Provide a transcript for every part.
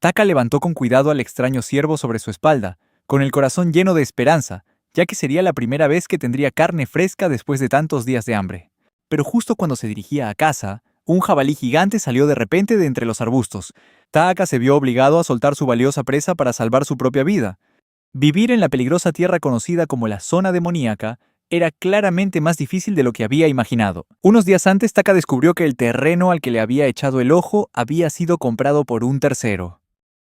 Taka levantó con cuidado al extraño ciervo sobre su espalda, con el corazón lleno de esperanza, ya que sería la primera vez que tendría carne fresca después de tantos días de hambre. Pero justo cuando se dirigía a casa, un jabalí gigante salió de repente de entre los arbustos. Taka se vio obligado a soltar su valiosa presa para salvar su propia vida. Vivir en la peligrosa tierra conocida como la zona demoníaca era claramente más difícil de lo que había imaginado. Unos días antes, Taka descubrió que el terreno al que le había echado el ojo había sido comprado por un tercero.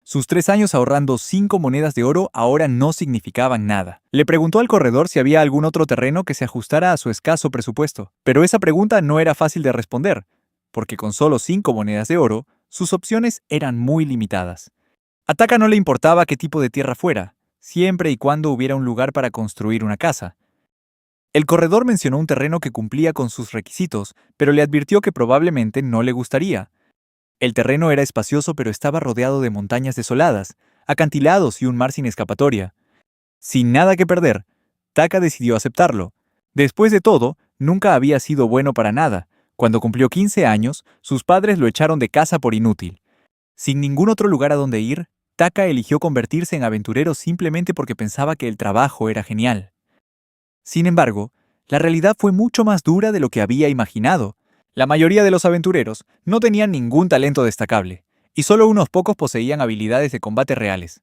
Sus 3 años ahorrando 5 monedas de oro ahora no significaban nada. Le preguntó al corredor si había algún otro terreno que se ajustara a su escaso presupuesto, pero esa pregunta no era fácil de responder, porque con solo 5 monedas de oro, sus opciones eran muy limitadas. A Taka no le importaba qué tipo de tierra fuera, siempre y cuando hubiera un lugar para construir una casa. El corredor mencionó un terreno que cumplía con sus requisitos, pero le advirtió que probablemente no le gustaría. El terreno era espacioso pero estaba rodeado de montañas desoladas, acantilados y un mar sin escapatoria. Sin nada que perder, Taka decidió aceptarlo. Después de todo, nunca había sido bueno para nada. Cuando cumplió 15 años, sus padres lo echaron de casa por inútil. Sin ningún otro lugar a donde ir, Taka eligió convertirse en aventurero simplemente porque pensaba que el trabajo era genial. Sin embargo, la realidad fue mucho más dura de lo que había imaginado. La mayoría de los aventureros no tenían ningún talento destacable, y solo unos pocos poseían habilidades de combate reales.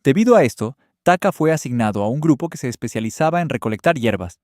Debido a esto, Taka fue asignado a un grupo que se especializaba en recolectar hierbas.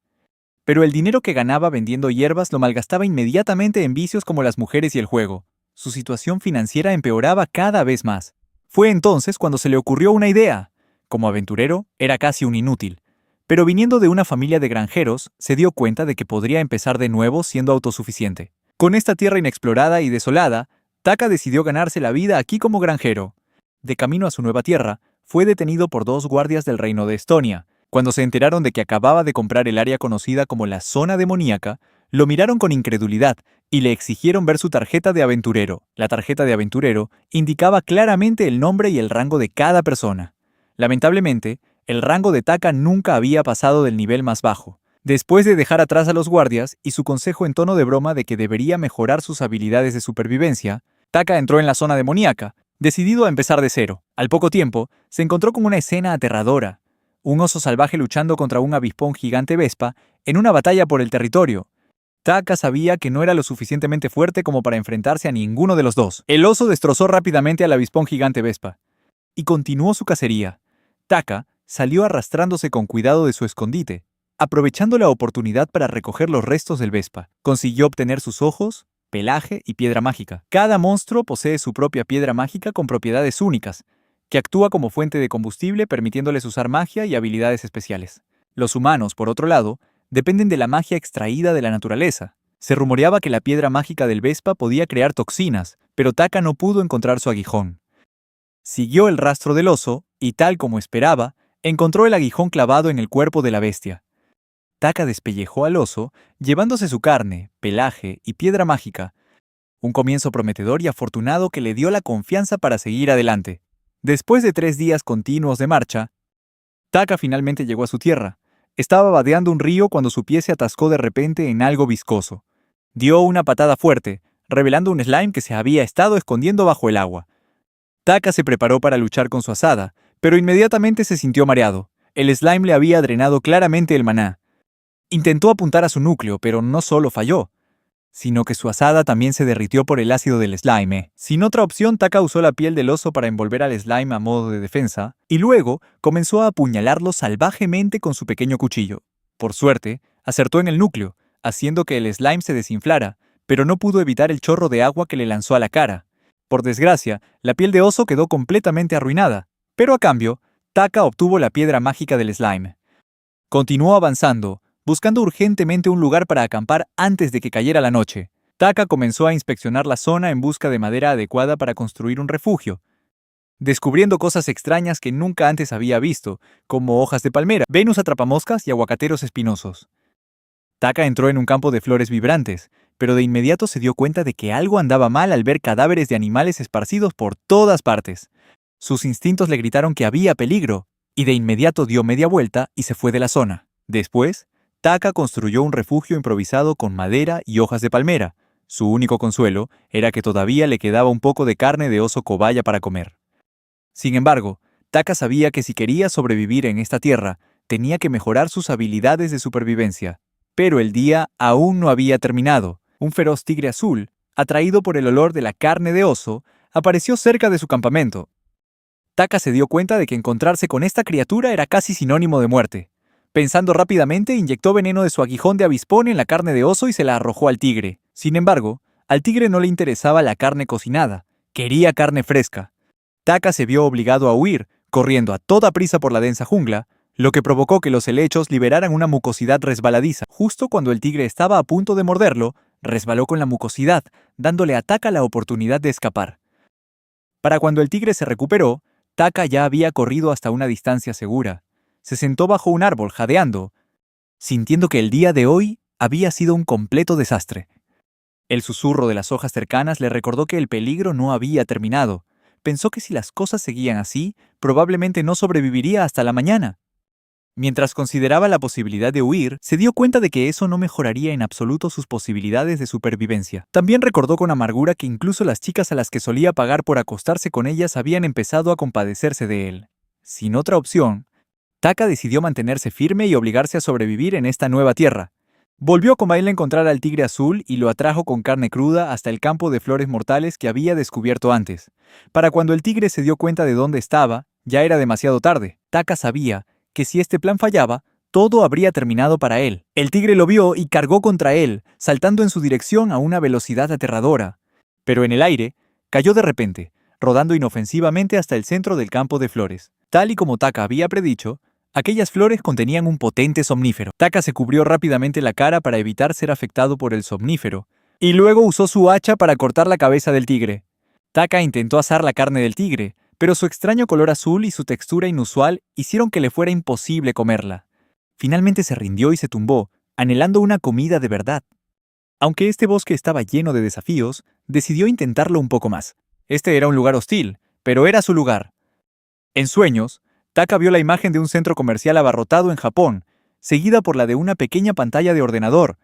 Pero el dinero que ganaba vendiendo hierbas lo malgastaba inmediatamente en vicios como las mujeres y el juego. Su situación financiera empeoraba cada vez más. Fue entonces cuando se le ocurrió una idea. Como aventurero, era casi un inútil. Pero viniendo de una familia de granjeros, se dio cuenta de que podría empezar de nuevo siendo autosuficiente. Con esta tierra inexplorada y desolada, Taka decidió ganarse la vida aquí como granjero. De camino a su nueva tierra, fue detenido por 2 guardias del reino de Estonia. Cuando se enteraron de que acababa de comprar el área conocida como la zona demoníaca, lo miraron con incredulidad y le exigieron ver su tarjeta de aventurero. La tarjeta de aventurero indicaba claramente el nombre y el rango de cada persona. Lamentablemente, el rango de Taka nunca había pasado del nivel más bajo. Después de dejar atrás a los guardias y su consejo en tono de broma de que debería mejorar sus habilidades de supervivencia, Taka entró en la zona demoníaca, decidido a empezar de cero. Al poco tiempo, se encontró con una escena aterradora. Un oso salvaje luchando contra un avispón gigante vespa en una batalla por el territorio. Taka sabía que no era lo suficientemente fuerte como para enfrentarse a ninguno de los dos. El oso destrozó rápidamente al avispón gigante vespa y continuó su cacería. Taka salió arrastrándose con cuidado de su escondite, aprovechando la oportunidad para recoger los restos del vespa. Consiguió obtener sus ojos, pelaje y piedra mágica. Cada monstruo posee su propia piedra mágica con propiedades únicas, que actúa como fuente de combustible permitiéndoles usar magia y habilidades especiales. Los humanos, por otro lado, dependen de la magia extraída de la naturaleza. Se rumoreaba que la piedra mágica del vespa podía crear toxinas, pero Taka no pudo encontrar su aguijón. Siguió el rastro del oso y, tal como esperaba, encontró el aguijón clavado en el cuerpo de la bestia. Taka despellejó al oso, llevándose su carne, pelaje y piedra mágica. Un comienzo prometedor y afortunado que le dio la confianza para seguir adelante. Después de 3 días continuos de marcha, Taka finalmente llegó a su tierra. Estaba vadeando un río cuando su pie se atascó de repente en algo viscoso. Dio una patada fuerte, revelando un slime que se había estado escondiendo bajo el agua. Taka se preparó para luchar con su azada, pero inmediatamente se sintió mareado. El slime le había drenado claramente el maná. Intentó apuntar a su núcleo, pero no solo falló, sino que su azada también se derritió por el ácido del slime. Sin otra opción, Taka usó la piel del oso para envolver al slime a modo de defensa, y luego comenzó a apuñalarlo salvajemente con su pequeño cuchillo. Por suerte, acertó en el núcleo, haciendo que el slime se desinflara, pero no pudo evitar el chorro de agua que le lanzó a la cara. Por desgracia, la piel de oso quedó completamente arruinada, pero a cambio, Taka obtuvo la piedra mágica del slime. Continuó avanzando, buscando urgentemente un lugar para acampar antes de que cayera la noche. Taka comenzó a inspeccionar la zona en busca de madera adecuada para construir un refugio, descubriendo cosas extrañas que nunca antes había visto, como hojas de palmera, Venus atrapamoscas y aguacateros espinosos. Taka entró en un campo de flores vibrantes, pero de inmediato se dio cuenta de que algo andaba mal al ver cadáveres de animales esparcidos por todas partes. Sus instintos le gritaron que había peligro, y de inmediato dio media vuelta y se fue de la zona. Después, Taka construyó un refugio improvisado con madera y hojas de palmera. Su único consuelo era que todavía le quedaba un poco de carne de oso cobaya para comer. Sin embargo, Taka sabía que si quería sobrevivir en esta tierra, tenía que mejorar sus habilidades de supervivencia. Pero el día aún no había terminado. Un feroz tigre azul, atraído por el olor de la carne de oso, apareció cerca de su campamento. Taka se dio cuenta de que encontrarse con esta criatura era casi sinónimo de muerte. Pensando rápidamente, inyectó veneno de su aguijón de avispón en la carne de oso y se la arrojó al tigre. Sin embargo, al tigre no le interesaba la carne cocinada, quería carne fresca. Taka se vio obligado a huir, corriendo a toda prisa por la densa jungla, lo que provocó que los helechos liberaran una mucosidad resbaladiza. Justo cuando el tigre estaba a punto de morderlo, resbaló con la mucosidad, dándole a Taka la oportunidad de escapar. Para cuando el tigre se recuperó, Taka ya había corrido hasta una distancia segura. Se sentó bajo un árbol jadeando, sintiendo que el día de hoy había sido un completo desastre. El susurro de las hojas cercanas le recordó que el peligro no había terminado. Pensó que si las cosas seguían así, probablemente no sobreviviría hasta la mañana. Mientras consideraba la posibilidad de huir, se dio cuenta de que eso no mejoraría en absoluto sus posibilidades de supervivencia. También recordó con amargura que incluso las chicas a las que solía pagar por acostarse con ellas habían empezado a compadecerse de él. Sin otra opción, Taka decidió mantenerse firme y obligarse a sobrevivir en esta nueva tierra. Volvió con baile a encontrar al tigre azul y lo atrajo con carne cruda hasta el campo de flores mortales que había descubierto antes. Para cuando el tigre se dio cuenta de dónde estaba, ya era demasiado tarde. Taka sabía que si este plan fallaba, todo habría terminado para él. El tigre lo vio y cargó contra él, saltando en su dirección a una velocidad aterradora. Pero en el aire, cayó de repente, rodando inofensivamente hasta el centro del campo de flores. Tal y como Taka había predicho, aquellas flores contenían un potente somnífero. Taka se cubrió rápidamente la cara para evitar ser afectado por el somnífero, y luego usó su hacha para cortar la cabeza del tigre. Taka intentó asar la carne del tigre, pero su extraño color azul y su textura inusual hicieron que le fuera imposible comerla. Finalmente se rindió y se tumbó, anhelando una comida de verdad. Aunque este bosque estaba lleno de desafíos, decidió intentarlo un poco más. Este era un lugar hostil, pero era su lugar. En sueños, Taka vio la imagen de un centro comercial abarrotado en Japón, seguida por la de una pequeña pantalla de ordenador.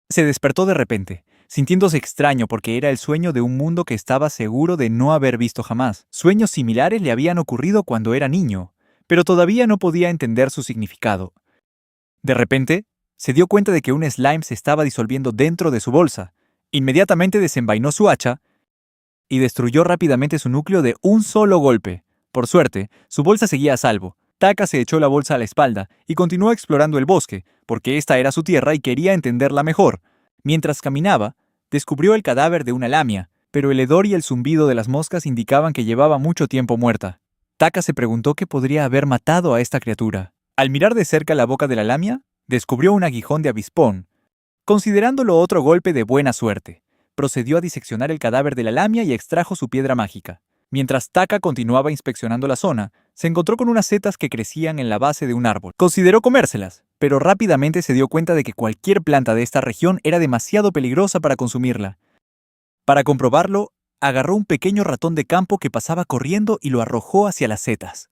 Se despertó de repente, sintiéndose extraño porque era el sueño de un mundo que estaba seguro de no haber visto jamás. Sueños similares le habían ocurrido cuando era niño, pero todavía no podía entender su significado. De repente, se dio cuenta de que un slime se estaba disolviendo dentro de su bolsa. Inmediatamente desenvainó su hacha y destruyó rápidamente su núcleo de un solo golpe. Por suerte, su bolsa seguía a salvo. Taka se echó la bolsa a la espalda y continuó explorando el bosque, porque esta era su tierra y quería entenderla mejor. Mientras caminaba, descubrió el cadáver de una lamia, pero el hedor y el zumbido de las moscas indicaban que llevaba mucho tiempo muerta. Taka se preguntó qué podría haber matado a esta criatura. Al mirar de cerca la boca de la lamia, descubrió un aguijón de avispón. Considerándolo otro golpe de buena suerte, procedió a diseccionar el cadáver de la lamia y extrajo su piedra mágica. Mientras Taka continuaba inspeccionando la zona, se encontró con unas setas que crecían en la base de un árbol. Consideró comérselas, pero rápidamente se dio cuenta de que cualquier planta de esta región era demasiado peligrosa para consumirla. Para comprobarlo, agarró un pequeño ratón de campo que pasaba corriendo y lo arrojó hacia las setas.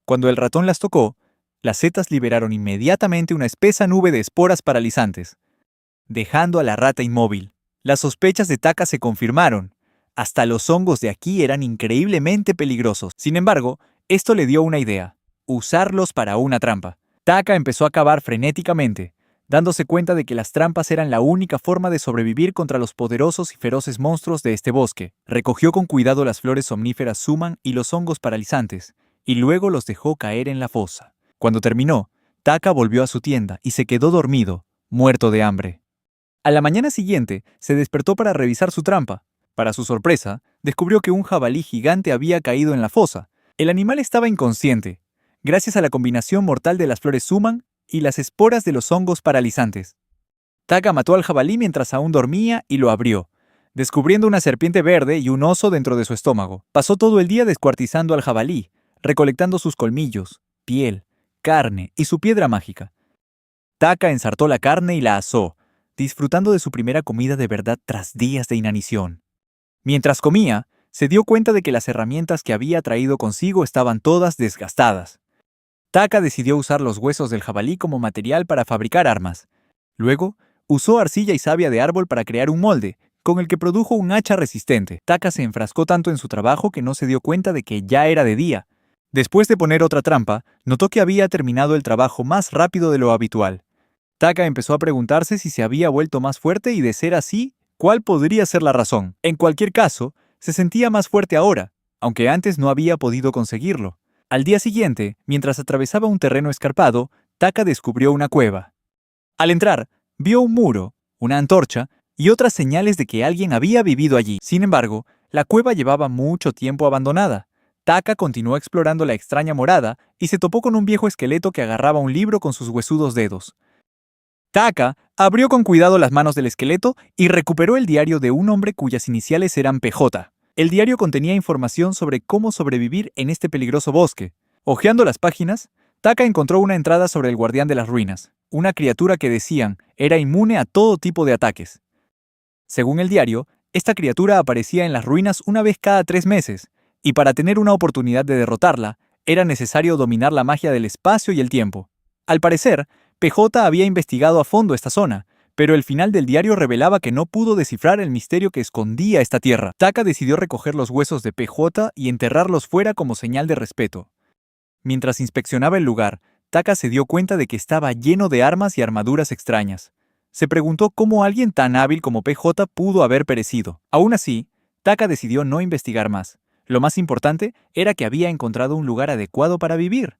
Cuando el ratón las tocó, las setas liberaron inmediatamente una espesa nube de esporas paralizantes, dejando a la rata inmóvil. Las sospechas de Taka se confirmaron. Hasta los hongos de aquí eran increíblemente peligrosos. Sin embargo, esto le dio una idea: usarlos para una trampa. Taka empezó a cavar frenéticamente, dándose cuenta de que las trampas eran la única forma de sobrevivir contra los poderosos y feroces monstruos de este bosque. Recogió con cuidado las flores somníferas suman y los hongos paralizantes, y luego los dejó caer en la fosa. Cuando terminó, Taka volvió a su tienda y se quedó dormido, muerto de hambre. A la mañana siguiente, se despertó para revisar su trampa. Para su sorpresa, descubrió que un jabalí gigante había caído en la fosa. El animal estaba inconsciente, gracias a la combinación mortal de las flores suman y las esporas de los hongos paralizantes. Taka mató al jabalí mientras aún dormía y lo abrió, descubriendo una serpiente verde y un oso dentro de su estómago. Pasó todo el día descuartizando al jabalí, recolectando sus colmillos, piel, carne y su piedra mágica. Taka ensartó la carne y la asó, disfrutando de su primera comida de verdad tras días de inanición. Mientras comía, se dio cuenta de que las herramientas que había traído consigo estaban todas desgastadas. Taka decidió usar los huesos del jabalí como material para fabricar armas. Luego, usó arcilla y savia de árbol para crear un molde, con el que produjo un hacha resistente. Taka se enfrascó tanto en su trabajo que no se dio cuenta de que ya era de día. Después de poner otra trampa, notó que había terminado el trabajo más rápido de lo habitual. Taka empezó a preguntarse si se había vuelto más fuerte y, de ser así, ¿cuál podría ser la razón? En cualquier caso, se sentía más fuerte ahora, aunque antes no había podido conseguirlo. Al día siguiente, mientras atravesaba un terreno escarpado, Taka descubrió una cueva. Al entrar, vio un muro, una antorcha y otras señales de que alguien había vivido allí. Sin embargo, la cueva llevaba mucho tiempo abandonada. Taka continuó explorando la extraña morada y se topó con un viejo esqueleto que agarraba un libro con sus huesudos dedos. Taka abrió con cuidado las manos del esqueleto y recuperó el diario de un hombre cuyas iniciales eran PJ. El diario contenía información sobre cómo sobrevivir en este peligroso bosque. Hojeando las páginas, Taka encontró una entrada sobre el guardián de las ruinas, una criatura que decían era inmune a todo tipo de ataques. Según el diario, esta criatura aparecía en las ruinas una vez cada 3 meses, y para tener una oportunidad de derrotarla, era necesario dominar la magia del espacio y el tiempo. Al parecer, PJ había investigado a fondo esta zona, pero el final del diario revelaba que no pudo descifrar el misterio que escondía esta tierra. Taka decidió recoger los huesos de PJ y enterrarlos fuera como señal de respeto. Mientras inspeccionaba el lugar, Taka se dio cuenta de que estaba lleno de armas y armaduras extrañas. Se preguntó cómo alguien tan hábil como PJ pudo haber perecido. Aún así, Taka decidió no investigar más. Lo más importante era que había encontrado un lugar adecuado para vivir.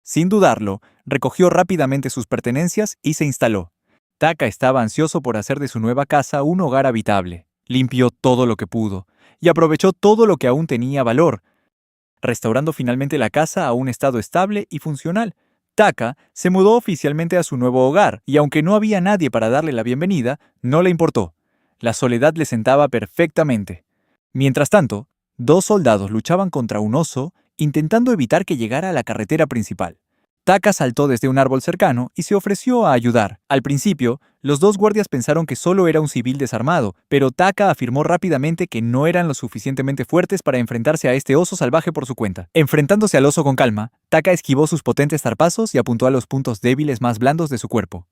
Sin dudarlo, recogió rápidamente sus pertenencias y se instaló. Taka estaba ansioso por hacer de su nueva casa un hogar habitable. Limpió todo lo que pudo y aprovechó todo lo que aún tenía valor, restaurando finalmente la casa a un estado estable y funcional. Taka se mudó oficialmente a su nuevo hogar, y aunque no había nadie para darle la bienvenida, no le importó. La soledad le sentaba perfectamente. Mientras tanto, 2 soldados luchaban contra un oso, intentando evitar que llegara a la carretera principal. Taka saltó desde un árbol cercano y se ofreció a ayudar. Al principio, los 2 guardias pensaron que solo era un civil desarmado, pero Taka afirmó rápidamente que no eran lo suficientemente fuertes para enfrentarse a este oso salvaje por su cuenta. Enfrentándose al oso con calma, Taka esquivó sus potentes zarpazos y apuntó a los puntos débiles más blandos de su cuerpo.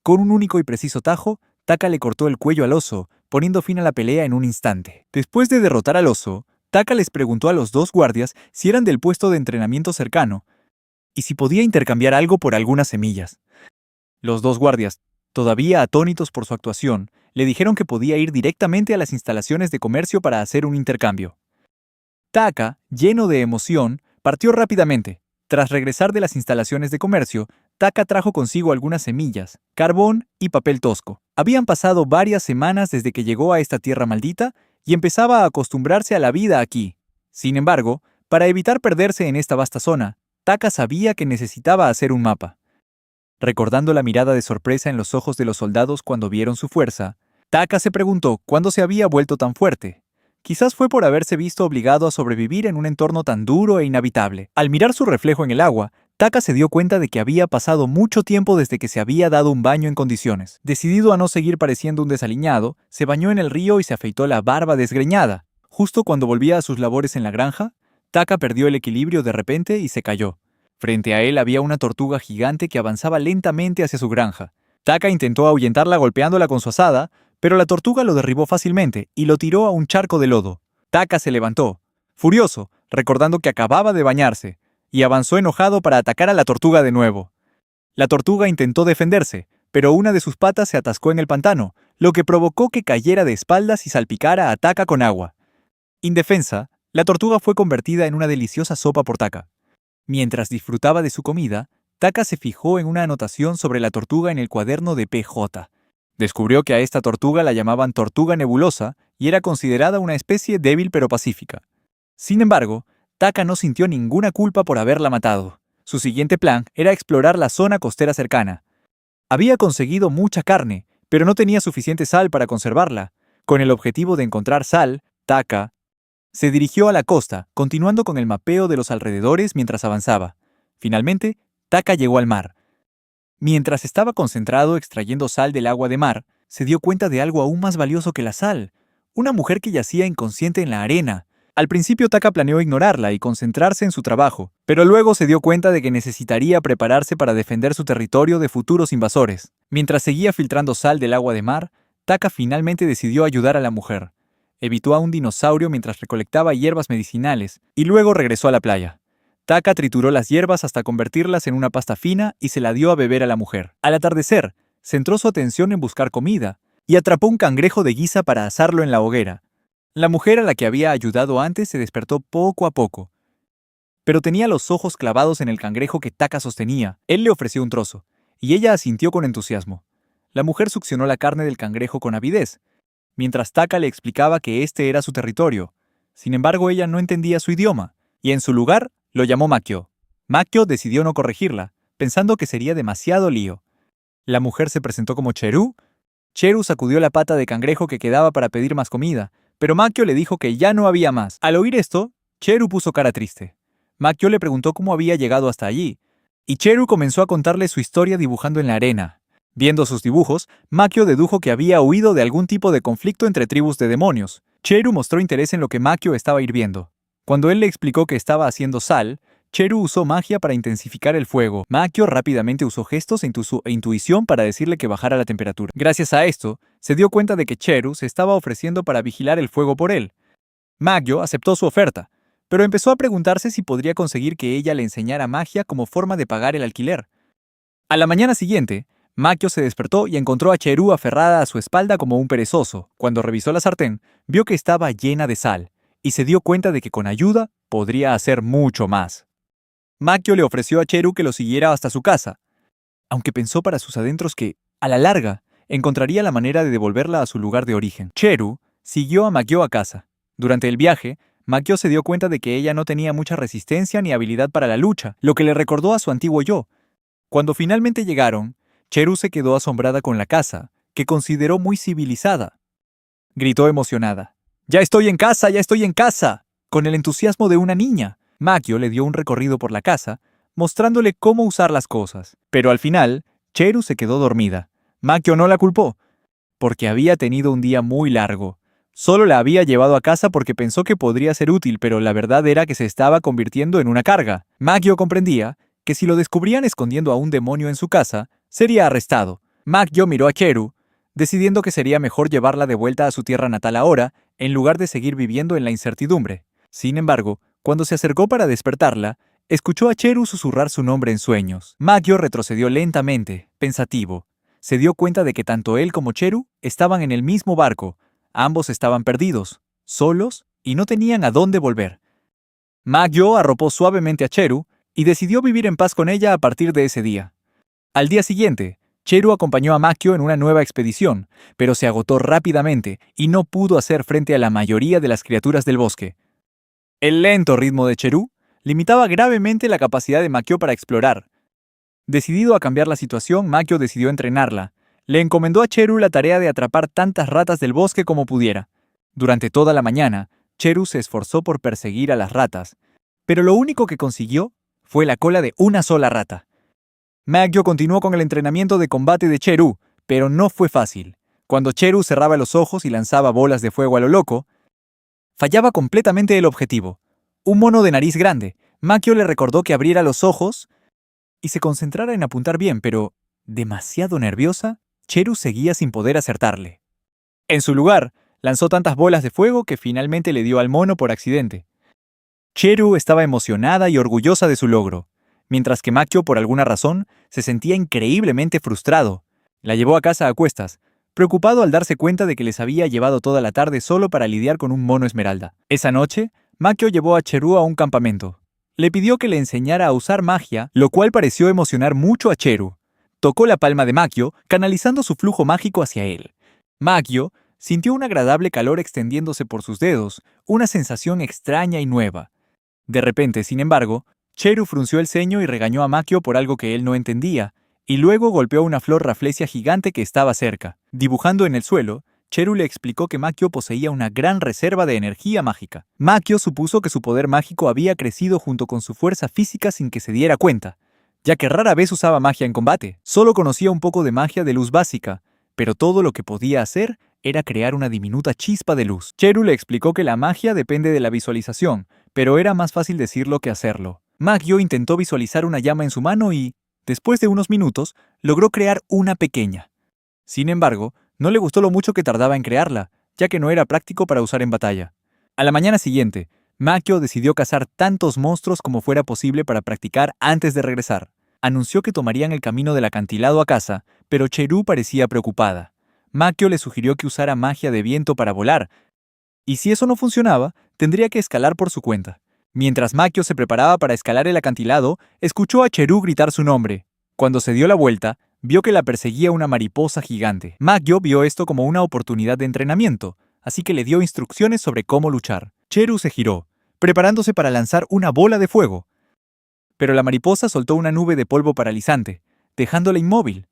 Con un único y preciso tajo, Taka le cortó el cuello al oso, poniendo fin a la pelea en un instante. Después de derrotar al oso, Taka les preguntó a los 2 guardias si eran del puesto de entrenamiento cercano y si podía intercambiar algo por algunas semillas. Los 2 guardias, todavía atónitos por su actuación, le dijeron que podía ir directamente a las instalaciones de comercio para hacer un intercambio. Taka, lleno de emoción, partió rápidamente. Tras regresar de las instalaciones de comercio, Taka trajo consigo algunas semillas, carbón y papel tosco. Habían pasado varias semanas desde que llegó a esta tierra maldita y empezaba a acostumbrarse a la vida aquí. Sin embargo, para evitar perderse en esta vasta zona, Taka sabía que necesitaba hacer un mapa. Recordando la mirada de sorpresa en los ojos de los soldados cuando vieron su fuerza, Taka se preguntó cuándo se había vuelto tan fuerte. Quizás fue por haberse visto obligado a sobrevivir en un entorno tan duro e inhabitable. Al mirar su reflejo en el agua, Taka se dio cuenta de que había pasado mucho tiempo desde que se había dado un baño en condiciones. Decidido a no seguir pareciendo un desaliñado, se bañó en el río y se afeitó la barba desgreñada. Justo cuando volvía a sus labores en la granja, Taka perdió el equilibrio de repente y se cayó. Frente a él había una tortuga gigante que avanzaba lentamente hacia su granja. Taka intentó ahuyentarla golpeándola con su azada, pero la tortuga lo derribó fácilmente y lo tiró a un charco de lodo. Taka se levantó, furioso, recordando que acababa de bañarse, y avanzó enojado para atacar a la tortuga de nuevo. La tortuga intentó defenderse, pero una de sus patas se atascó en el pantano, lo que provocó que cayera de espaldas y salpicara a Taka con agua. Indefensa, la tortuga fue convertida en una deliciosa sopa por Taka. Mientras disfrutaba de su comida, Taka se fijó en una anotación sobre la tortuga en el cuaderno de PJ. Descubrió que a esta tortuga la llamaban tortuga nebulosa y era considerada una especie débil pero pacífica. Sin embargo, Taka no sintió ninguna culpa por haberla matado. Su siguiente plan era explorar la zona costera cercana. Había conseguido mucha carne, pero no tenía suficiente sal para conservarla. Con el objetivo de encontrar sal, Taka se dirigió a la costa, continuando con el mapeo de los alrededores mientras avanzaba. Finalmente, Taka llegó al mar. Mientras estaba concentrado extrayendo sal del agua de mar, se dio cuenta de algo aún más valioso que la sal: una mujer que yacía inconsciente en la arena. Al principio Taka planeó ignorarla y concentrarse en su trabajo, pero luego se dio cuenta de que necesitaría prepararse para defender su territorio de futuros invasores. Mientras seguía filtrando sal del agua de mar, Taka finalmente decidió ayudar a la mujer. Evitó a un dinosaurio mientras recolectaba hierbas medicinales y luego regresó a la playa. Taka trituró las hierbas hasta convertirlas en una pasta fina y se la dio a beber a la mujer. Al atardecer, centró su atención en buscar comida y atrapó un cangrejo de guisa para asarlo en la hoguera. La mujer a la que había ayudado antes se despertó poco a poco, pero tenía los ojos clavados en el cangrejo que Taka sostenía. Él le ofreció un trozo, y ella asintió con entusiasmo. La mujer succionó la carne del cangrejo con avidez, mientras Taka le explicaba que este era su territorio. Sin embargo, ella no entendía su idioma, y en su lugar lo llamó Makio. Makio decidió no corregirla, pensando que sería demasiado lío. La mujer se presentó como Cheru. Cheru sacudió la pata de cangrejo que quedaba para pedir más comida, pero Makio le dijo que ya no había más. Al oír esto, Cheru puso cara triste. Makio le preguntó cómo había llegado hasta allí, y Cheru comenzó a contarle su historia dibujando en la arena. Viendo sus dibujos, Makio dedujo que había huido de algún tipo de conflicto entre tribus de demonios. Cheru mostró interés en lo que Makio estaba hirviendo. Cuando él le explicó que estaba haciendo sal, Cheru usó magia para intensificar el fuego. Makio rápidamente usó gestos e intuición para decirle que bajara la temperatura. Gracias a esto, se dio cuenta de que Cheru se estaba ofreciendo para vigilar el fuego por él. Makio aceptó su oferta, pero empezó a preguntarse si podría conseguir que ella le enseñara magia como forma de pagar el alquiler. A la mañana siguiente, Makio se despertó y encontró a Cheru aferrada a su espalda como un perezoso. Cuando revisó la sartén, vio que estaba llena de sal, y se dio cuenta de que con ayuda podría hacer mucho más. Makio le ofreció a Cheru que lo siguiera hasta su casa, aunque pensó para sus adentros que, a la larga, encontraría la manera de devolverla a su lugar de origen. Cheru siguió a Makio a casa. Durante el viaje, Makio se dio cuenta de que ella no tenía mucha resistencia ni habilidad para la lucha, lo que le recordó a su antiguo yo. Cuando finalmente llegaron, Cheru se quedó asombrada con la casa, que consideró muy civilizada. Gritó emocionada: ¡Ya estoy en casa! ¡Ya estoy en casa! Con el entusiasmo de una niña. Makio le dio un recorrido por la casa, mostrándole cómo usar las cosas. Pero al final, Cheru se quedó dormida. Makio no la culpó, porque había tenido un día muy largo. Solo la había llevado a casa porque pensó que podría ser útil, pero la verdad era que se estaba convirtiendo en una carga. Makio comprendía que si lo descubrían escondiendo a un demonio en su casa, sería arrestado. Makio miró a Cheru, decidiendo que sería mejor llevarla de vuelta a su tierra natal ahora, en lugar de seguir viviendo en la incertidumbre. Sin embargo, cuando se acercó para despertarla, escuchó a Cheru susurrar su nombre en sueños. Makio retrocedió lentamente, pensativo. Se dio cuenta de que tanto él como Cheru estaban en el mismo barco. Ambos estaban perdidos, solos, y no tenían a dónde volver. Makio arropó suavemente a Cheru y decidió vivir en paz con ella a partir de ese día. Al día siguiente, Cheru acompañó a Makio en una nueva expedición, pero se agotó rápidamente y no pudo hacer frente a la mayoría de las criaturas del bosque. El lento ritmo de Cheru limitaba gravemente la capacidad de Makio para explorar. Decidido a cambiar la situación, Makio decidió entrenarla. Le encomendó a Cheru la tarea de atrapar tantas ratas del bosque como pudiera. Durante toda la mañana, Cheru se esforzó por perseguir a las ratas, pero lo único que consiguió fue la cola de una sola rata. Makio continuó con el entrenamiento de combate de Cheru, pero no fue fácil. Cuando Cheru cerraba los ojos y lanzaba bolas de fuego a lo loco, fallaba completamente el objetivo. Un mono de nariz grande. Makio le recordó que abriera los ojos y se concentrara en apuntar bien, pero, demasiado nerviosa, Cheru seguía sin poder acertarle. En su lugar, lanzó tantas bolas de fuego que finalmente le dio al mono por accidente. Cheru estaba emocionada y orgullosa de su logro, mientras que Makio, por alguna razón, se sentía increíblemente frustrado. La llevó a casa a cuestas, preocupado al darse cuenta de que les había llevado toda la tarde solo para lidiar con un mono esmeralda. Esa noche, Makio llevó a Cheru a un campamento. Le pidió que le enseñara a usar magia, lo cual pareció emocionar mucho a Cheru. Tocó la palma de Makio, canalizando su flujo mágico hacia él. Makio sintió un agradable calor extendiéndose por sus dedos, una sensación extraña y nueva. De repente, sin embargo, Cheru frunció el ceño y regañó a Makio por algo que él no entendía, y luego golpeó una flor raflesia gigante que estaba cerca. Dibujando en el suelo, Cheru le explicó que Makio poseía una gran reserva de energía mágica. Makio supuso que su poder mágico había crecido junto con su fuerza física sin que se diera cuenta, ya que rara vez usaba magia en combate. Solo conocía un poco de magia de luz básica, pero todo lo que podía hacer era crear una diminuta chispa de luz. Cheru le explicó que la magia depende de la visualización, pero era más fácil decirlo que hacerlo. Makio intentó visualizar una llama en su mano y, después de unos minutos, logró crear una pequeña. Sin embargo, No le gustó lo mucho que tardaba en crearla, ya que no era práctico para usar en batalla. A la mañana siguiente, Makio decidió cazar tantos monstruos como fuera posible para practicar antes de regresar. Anunció que tomarían el camino del acantilado a casa, pero Cheru parecía preocupada. Makio le sugirió que usara magia de viento para volar, y si eso no funcionaba, tendría que escalar por su cuenta. Mientras Makio se preparaba para escalar el acantilado, escuchó a Cheru gritar su nombre. Cuando se dio la vuelta, vio que la perseguía una mariposa gigante. Makio vio esto como una oportunidad de entrenamiento, así que le dio instrucciones sobre cómo luchar. Cheru se giró, preparándose para lanzar una bola de fuego. Pero la mariposa soltó una nube de polvo paralizante, dejándola inmóvil.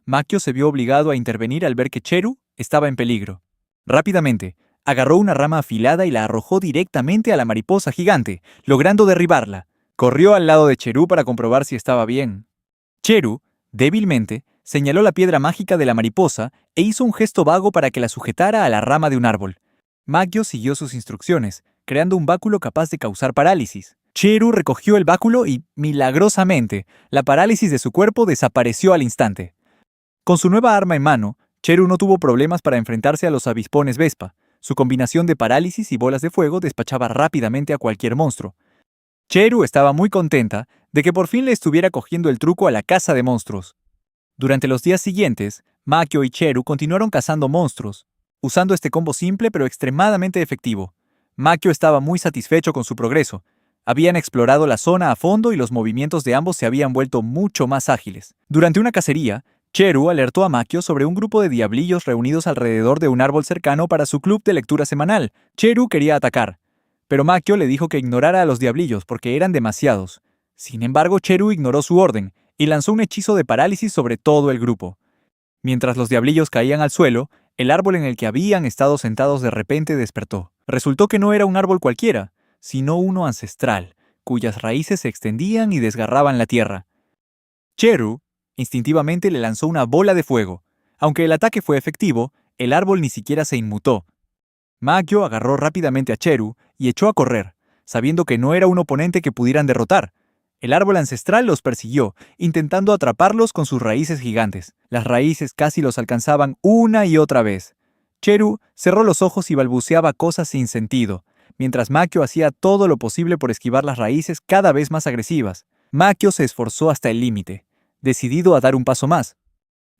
Makio se vio obligado a intervenir al ver que Cheru estaba en peligro. Rápidamente, agarró una rama afilada y la arrojó directamente a la mariposa gigante, logrando derribarla. Corrió al lado de Cheru para comprobar si estaba bien. Cheru, débilmente, señaló la piedra mágica de la mariposa e hizo un gesto vago para que la sujetara a la rama de un árbol. Makio siguió sus instrucciones, creando un báculo capaz de causar parálisis. Cheru recogió el báculo y, milagrosamente, la parálisis de su cuerpo desapareció al instante. Con su nueva arma en mano, Cheru no tuvo problemas para enfrentarse a los avispones Vespa. Su combinación de parálisis y bolas de fuego despachaba rápidamente a cualquier monstruo. Cheru estaba muy contenta de que por fin le estuviera cogiendo el truco a la caza de monstruos. Durante los días siguientes, Makio y Cheru continuaron cazando monstruos, usando este combo simple pero extremadamente efectivo. Makio estaba muy satisfecho con su progreso. Habían explorado la zona a fondo y los movimientos de ambos se habían vuelto mucho más ágiles. Durante una cacería, Cheru alertó a Makio sobre un grupo de diablillos reunidos alrededor de un árbol cercano para su club de lectura semanal. Cheru quería atacar, pero Makio le dijo que ignorara a los diablillos porque eran demasiados. Sin embargo, Cheru ignoró su orden y lanzó un hechizo de parálisis sobre todo el grupo. Mientras los diablillos caían al suelo, el árbol en el que habían estado sentados de repente despertó. Resultó que no era un árbol cualquiera, sino uno ancestral, cuyas raíces se extendían y desgarraban la tierra. Cheru instintivamente le lanzó una bola de fuego. Aunque el ataque fue efectivo, el árbol ni siquiera se inmutó. Makio agarró rápidamente a Cheru y echó a correr, sabiendo que no era un oponente que pudieran derrotar. El árbol ancestral los persiguió, intentando atraparlos con sus raíces gigantes. Las raíces casi los alcanzaban una y otra vez. Cheru cerró los ojos y balbuceaba cosas sin sentido, mientras Makio hacía todo lo posible por esquivar las raíces cada vez más agresivas. Makio se esforzó hasta el límite, decidido a dar un paso más.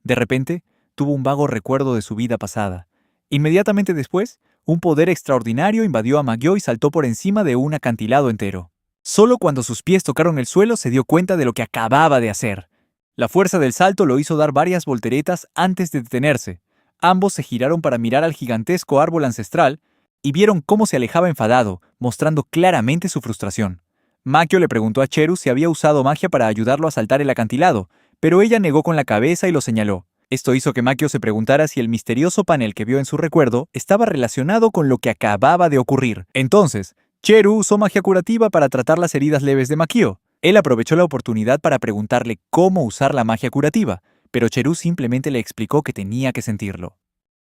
De repente, tuvo un vago recuerdo de su vida pasada. Inmediatamente después, un poder extraordinario invadió a Makio y saltó por encima de un acantilado entero. Solo cuando sus pies tocaron el suelo se dio cuenta de lo que acababa de hacer. La fuerza del salto lo hizo dar varias volteretas antes de detenerse. Ambos se giraron para mirar al gigantesco árbol ancestral y vieron cómo se alejaba enfadado, mostrando claramente su frustración. Makio le preguntó a Cheru si había usado magia para ayudarlo a saltar el acantilado, pero ella negó con la cabeza y lo señaló. Esto hizo que Makio se preguntara si el misterioso panel que vio en su recuerdo estaba relacionado con lo que acababa de ocurrir. Entonces, Cheru usó magia curativa para tratar las heridas leves de Makio. Él aprovechó la oportunidad para preguntarle cómo usar la magia curativa, pero Cheru simplemente le explicó que tenía que sentirlo.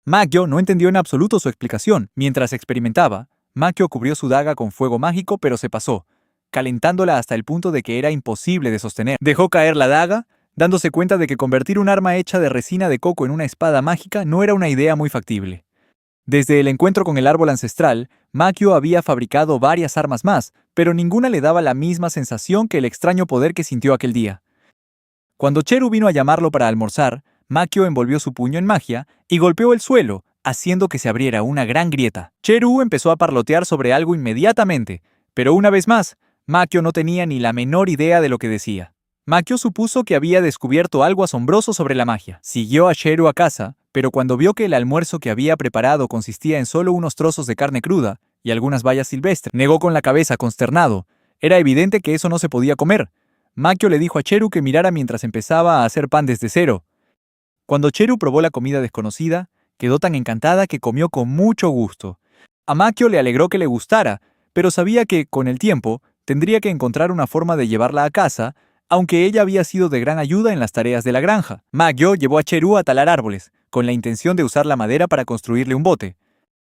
Makio no entendió en absoluto su explicación. Mientras experimentaba, Makio cubrió su daga con fuego mágico, pero se pasó, calentándola hasta el punto de que era imposible de sostener. Dejó caer la daga, dándose cuenta de que convertir un arma hecha de resina de coco en una espada mágica no era una idea muy factible. Desde el encuentro con el árbol ancestral, Makio había fabricado varias armas más, pero ninguna le daba la misma sensación que el extraño poder que sintió aquel día. Cuando Cheru vino a llamarlo para almorzar, Makio envolvió su puño en magia y golpeó el suelo, haciendo que se abriera una gran grieta. Cheru empezó a parlotear sobre algo inmediatamente, pero una vez más, Makio no tenía ni la menor idea de lo que decía. Makio supuso que había descubierto algo asombroso sobre la magia. Siguió a Cheru a casa, pero cuando vio que el almuerzo que había preparado consistía en solo unos trozos de carne cruda y algunas bayas silvestres, negó con la cabeza consternado. Era evidente que eso no se podía comer. Makio le dijo a Cheru que mirara mientras empezaba a hacer pan desde cero. Cuando Cheru probó la comida desconocida, quedó tan encantada que comió con mucho gusto. A Makio le alegró que le gustara, pero sabía que, con el tiempo, tendría que encontrar una forma de llevarla a casa, aunque ella había sido de gran ayuda en las tareas de la granja. Makio llevó a Cheru a talar árboles, con la intención de usar la madera para construirle un bote.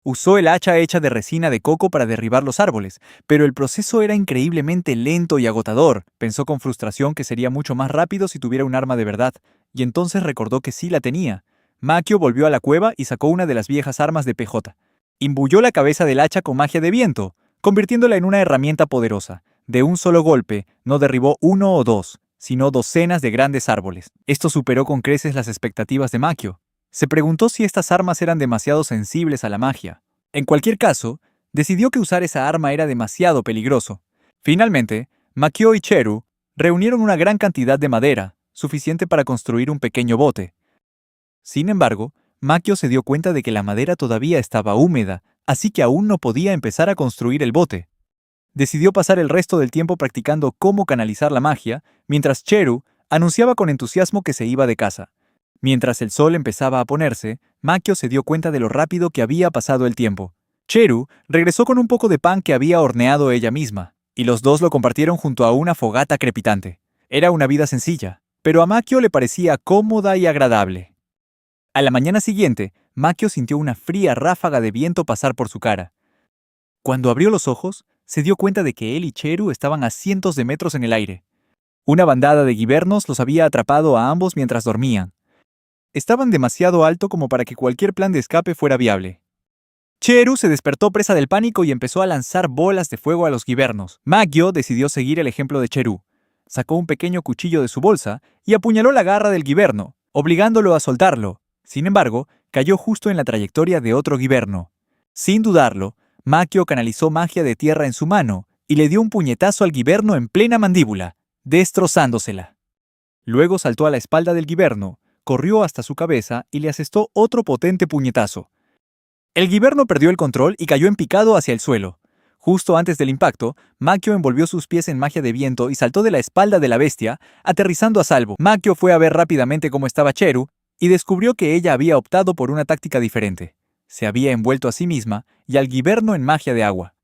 Usó el hacha hecha de resina de coco para derribar los árboles, pero el proceso era increíblemente lento y agotador. Pensó con frustración que sería mucho más rápido si tuviera un arma de verdad, y entonces recordó que sí la tenía. Makio volvió a la cueva y sacó una de las viejas armas de PJ. Imbuyó la cabeza del hacha con magia de viento, convirtiéndola en una herramienta poderosa. De un solo golpe, no derribó uno o dos, sino docenas de grandes árboles. Esto superó con creces las expectativas de Makio. Se preguntó si estas armas eran demasiado sensibles a la magia. En cualquier caso, decidió que usar esa arma era demasiado peligroso. Finalmente, Makio y Cheru reunieron una gran cantidad de madera, suficiente para construir un pequeño bote. Sin embargo, Makio se dio cuenta de que la madera todavía estaba húmeda, así que aún no podía empezar a construir el bote. Decidió pasar el resto del tiempo practicando cómo canalizar la magia, mientras Cheru anunciaba con entusiasmo que se iba de casa. Mientras el sol empezaba a ponerse, Makio se dio cuenta de lo rápido que había pasado el tiempo. Cheru regresó con un poco de pan que había horneado ella misma, y los dos lo compartieron junto a una fogata crepitante. Era una vida sencilla, pero a Makio le parecía cómoda y agradable. A la mañana siguiente, Makio sintió una fría ráfaga de viento pasar por su cara. Cuando abrió los ojos, se dio cuenta de que él y Cheru estaban a cientos de metros en el aire. Una bandada de guibernos los había atrapado a ambos mientras dormían. Estaban demasiado alto como para que cualquier plan de escape fuera viable. Cheru se despertó presa del pánico y empezó a lanzar bolas de fuego a los guibernos. Makio decidió seguir el ejemplo de Cheru. Sacó un pequeño cuchillo de su bolsa y apuñaló la garra del guiberno, obligándolo a soltarlo. Sin embargo, cayó justo en la trayectoria de otro guiberno. Sin dudarlo, Makio canalizó magia de tierra en su mano y le dio un puñetazo al guiberno en plena mandíbula, destrozándosela. Luego saltó a la espalda del guiberno, corrió hasta su cabeza y le asestó otro potente puñetazo. El guiberno perdió el control y cayó en picado hacia el suelo. Justo antes del impacto, Makio envolvió sus pies en magia de viento y saltó de la espalda de la bestia, aterrizando a salvo. Makio fue a ver rápidamente cómo estaba Cheru y descubrió que ella había optado por una táctica diferente. Se había envuelto a sí misma y al guiberno en magia de agua.